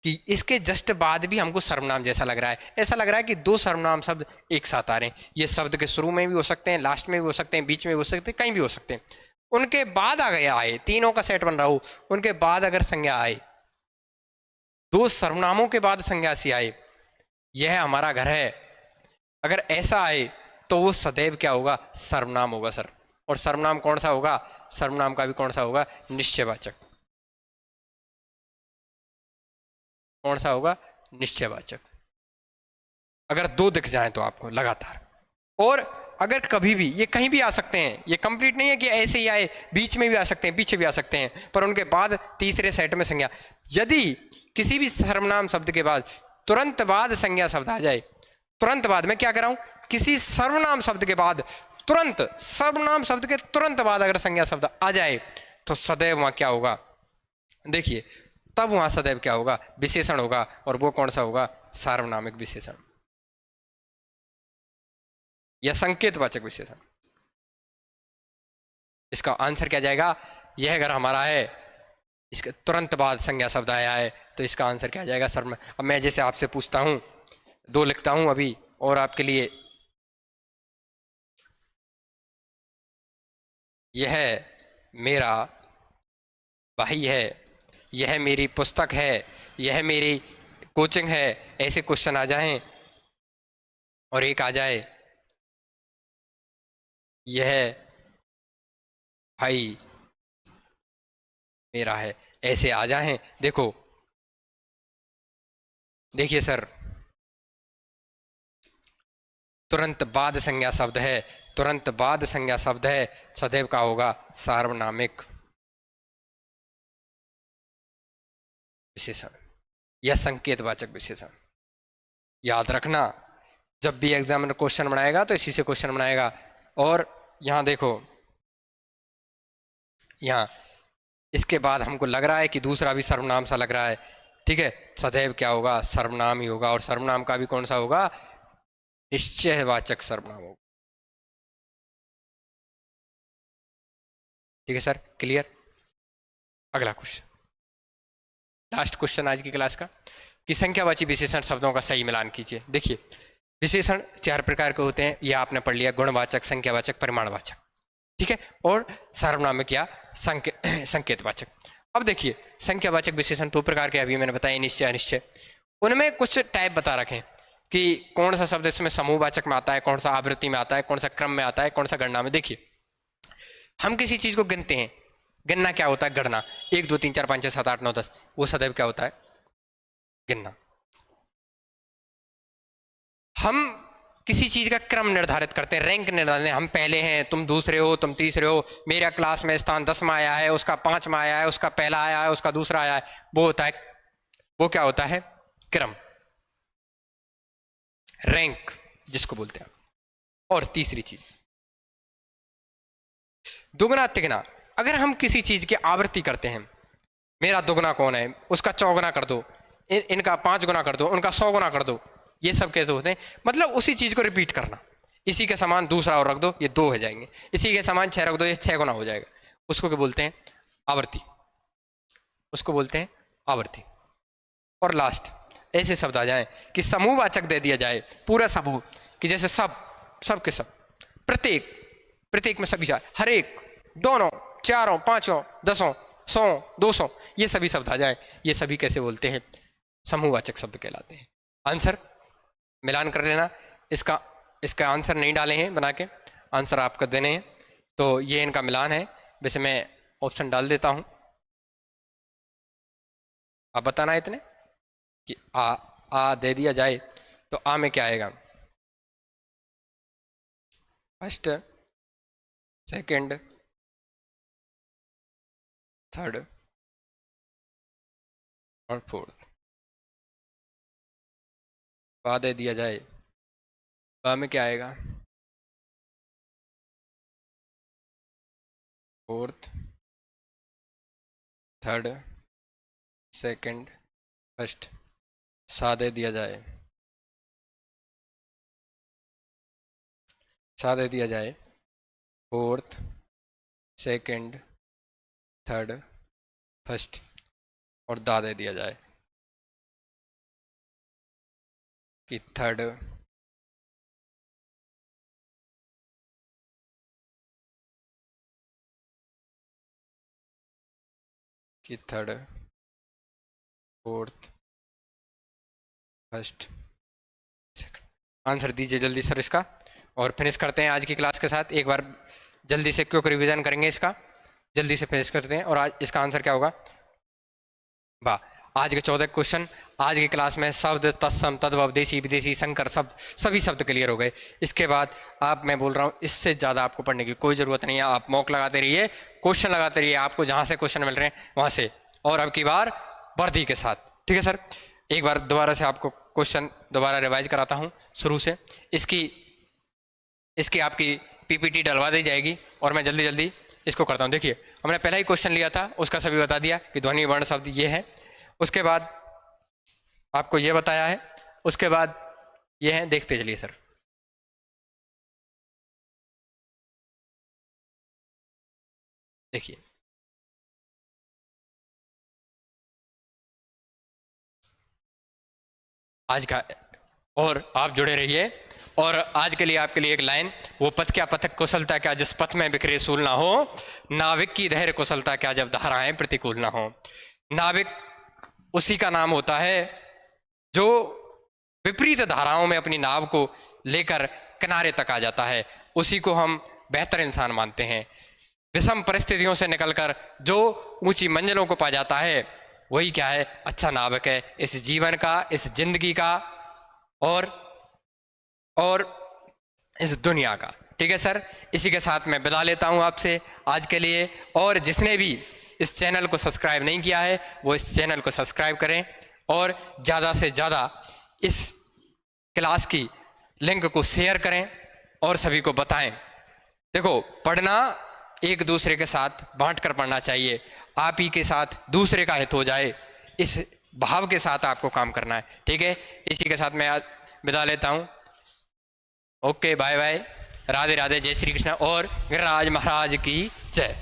कि इसके जस्ट बाद भी हमको सर्वनाम जैसा लग रहा है। ऐसा लग रहा है कि दो सर्वनाम शब्द एक साथ आ रहे हैं। ये शब्द के शुरू में भी हो सकते हैं, लास्ट में भी हो सकते हैं, बीच में भी हो सकते हैं, कहीं भी हो सकते हैं। उनके बाद आ गया आए, तीनों का सेट बन रहा हो, उनके बाद अगर संज्ञा आए, दो सर्वनामों के बाद संज्ञा सी आए, यह हमारा घर है, अगर ऐसा आए तो वो सदैव क्या होगा? सर्वनाम होगा सर। और सर्वनाम कौन सा होगा? सर्वनाम का भी कौन सा होगा? निश्चयवाचक। कौन सा होगा? निश्चयवाचक। अगर दो दिख जाए तो आपको लगातार, और अगर कभी भी ये कहीं भी आ सकते हैं, ये कंप्लीट नहीं है कि ऐसे ही आए, बीच में भी आ सकते हैं, पीछे भी आ सकते हैं, पर उनके बाद तीसरे सेट में संज्ञा, यदि किसी भी सर्वनाम शब्द के बाद तुरंत बाद संज्ञा शब्द आ जाए, तुरंत बाद, मैं क्या कर रहा हूं, किसी सर्वनाम शब्द के बाद तुरंत, सर्वनाम शब्द के तुरंत बाद अगर संज्ञा शब्द आ जाए तो सदैव वहां क्या होगा? देखिए, तब वहां सदैव क्या होगा? विशेषण होगा, और वो कौन सा होगा? सार्वनामिक विशेषण या संकेतवाचक विशेषण। इसका आंसर क्या जाएगा? यह अगर हमारा है, इसके तुरंत बाद संज्ञा शब्द आया है, तो इसका आंसर क्या जाएगा? सर अब मैं जैसे आपसे पूछता हूं, दो लिखता हूं अभी और आपके लिए, यह मेरा भाई है, यह मेरी पुस्तक है, यह मेरी कोचिंग है, ऐसे क्वेश्चन आ जाएं, और एक आ जाए यह भाई मेरा है, ऐसे आ जाएं। देखो, देखिए सर, तुरंत बाद संज्ञा शब्द है, तुरंत बाद संज्ञा शब्द है, सदैव का होगा? सार्वनामिक विशेषण या संकेतवाचक विशेषण। याद रखना, जब भी एग्जामिनर क्वेश्चन बनाएगा तो इसी से क्वेश्चन बनाएगा। और यहां देखो, यहां इसके बाद हमको लग रहा है कि दूसरा भी सर्वनाम सा लग रहा है, ठीक है, सदैव क्या होगा? सर्वनाम ही होगा, और सर्वनाम का भी कौन सा होगा? निश्चयवाचक सर्वनाम होगा। ठीक है सर, क्लियर? अगला क्वेश्चन, लास्ट क्वेश्चन आज की क्लास का, कि संख्यावाची विशेषण शब्दों का सही मिलान कीजिए। देखिए, विशेषण चार प्रकार के होते हैं, यह आपने पढ़ लिया, गुणवाचक, संख्यावाचक, परिमाणवाचक, ठीक है, और सार्वनामिक या संकेतवाचक। अब देखिए, संख्यावाचक विशेषण दो प्रकार के अभी मैंने बताया, निश्चय, अनिश्चय। उनमें कुछ टाइप बता रखें कि कौन सा शब्द इसमें समूहवाचक में आता है, कौन सा आवृत्ति में आता है, कौन सा क्रम में आता है, कौन सा गणना में। देखिए, हम किसी चीज को गिनते हैं, गिनना क्या होता है? गणना। 1 2 3 4 5 6 7 8 9 10, वो सदैव क्या होता है? गिनना। हम किसी चीज का क्रम निर्धारित करते हैं, रैंक निर्धारित, हम पहले हैं, तुम दूसरे हो, तुम तीसरे हो, मेरा क्लास में स्थान 10वां आया है, उसका 5वां आया है, उसका पहला आया है, उसका दूसरा आया है, वो होता है, वो क्या होता है? क्रम, रैंक जिसको बोलते हैं। और तीसरी चीज दुगना तिगना। अगर हम किसी चीज की आवृत्ति करते हैं, मेरा दुगना कौन है, उसका चौगुना कर दो, इनका 5 गुना कर दो, उनका 100 गुना कर दो, ये सब कैसे होते हैं? मतलब उसी चीज को रिपीट करना, इसी के समान दूसरा और रख दो, ये 2 हो जाएंगे, इसी के समान 6 रख दो, ये 6 गुना हो जाएगा, उसको क्या बोलते हैं? आवर्ती, उसको बोलते हैं आवर्ती। और लास्ट ऐसे शब्द आ जाए कि समूहवाचक दे दिया जाए, पूरा समूह, कि जैसे सब, सब के सब, प्रत्येक, प्रत्येक में सभी जाए, हर एक, दोनों, चारों, पांचों, 10, 100, 200, ये सभी शब्द आ जाए, ये सभी कैसे बोलते हैं? समूहवाचक शब्द कहलाते हैं। आंसर मिलान कर लेना, इसका इसका आंसर नहीं डाले हैं बना के, आंसर आपको देने हैं। तो ये इनका मिलान है। वैसे मैं ऑप्शन डाल देता हूँ, आप बताना इतने कि आ दे दिया जाए तो आ में क्या आएगा? फर्स्ट, सेकंड, थर्ड और फोर्थ। बा दे दिया जाए, बा में क्या आएगा? Fourth, third, second, first. सा दे दिया जाए, सा दे दिया जाए, फोर्थ, सेकंड, थर्ड, फर्स्ट और दा दे दिया जाए कि थर्ड, कि third, fourth, first, second. Answer दीजिए जल्दी सर इसका, और फिनिश करते हैं आज की क्लास के साथ। एक बार जल्दी से क्यों रिवीजन करेंगे इसका, जल्दी से फिनिश करते हैं। और आज इसका आंसर क्या होगा? वाह, आज के 14 क्वेश्चन आज की क्लास में शब्द, तत्सम, तद्भव, देशी, विदेशी, संकर शब्द, सभी शब्द क्लियर हो गए। इसके बाद आप, मैं बोल रहा हूँ, इससे ज़्यादा आपको पढ़ने की कोई ज़रूरत नहीं है। आप मॉक लगाते रहिए, क्वेश्चन लगाते रहिए, आपको जहाँ से क्वेश्चन मिल रहे हैं वहाँ से, और अब की बार वर्दी के साथ। ठीक है सर, एक बार दोबारा से आपको क्वेश्चन दोबारा रिवाइज कराता हूँ शुरू से। इसकी आपकी पीपीटी डलवा दी जाएगी और मैं जल्दी जल्दी इसको करता हूँ। देखिए, हमने पहला ही क्वेश्चन लिया था, उसका सभी बता दिया कि ध्वनि वर्ण शब्द ये है। उसके बाद आपको ये बताया है, उसके बाद ये है, देखते चलिए सर। देखिए, आज का, और आप जुड़े रहिए। और आज के लिए आपके लिए एक लाइन, वो पथ क्या पथक कुशलता क्या जिस पथ में बिखरे सूल ना हो, नाविक की धैर्य कुशलता क्या जब धाराएं प्रतिकूल ना हो। नाविक उसी का नाम होता है जो विपरीत धाराओं में अपनी नाव को लेकर किनारे तक आ जाता है, उसी को हम बेहतर इंसान मानते हैं। विषम परिस्थितियों से निकलकर जो ऊंची मंजिलों को पा जाता है, वही क्या है? अच्छा नाविक है इस जीवन का, इस जिंदगी का, और इस दुनिया का। ठीक है सर, इसी के साथ मैं विदा लेता हूं आपसे आज के लिए। और जिसने भी इस चैनल को सब्सक्राइब नहीं किया है वो इस चैनल को सब्सक्राइब करें, और ज़्यादा से ज़्यादा इस क्लास की लिंक को शेयर करें और सभी को बताएं। देखो, पढ़ना एक दूसरे के साथ बांट कर पढ़ना चाहिए, आप ही के साथ दूसरे का हित हो जाए, इस भाव के साथ आपको काम करना है। ठीक है, इसी के साथ मैं आज विदा लेता हूँ। Okay, bye bye, Radhe Radhe, जय श्री कृष्ण और गिरिराज महाराज की जय।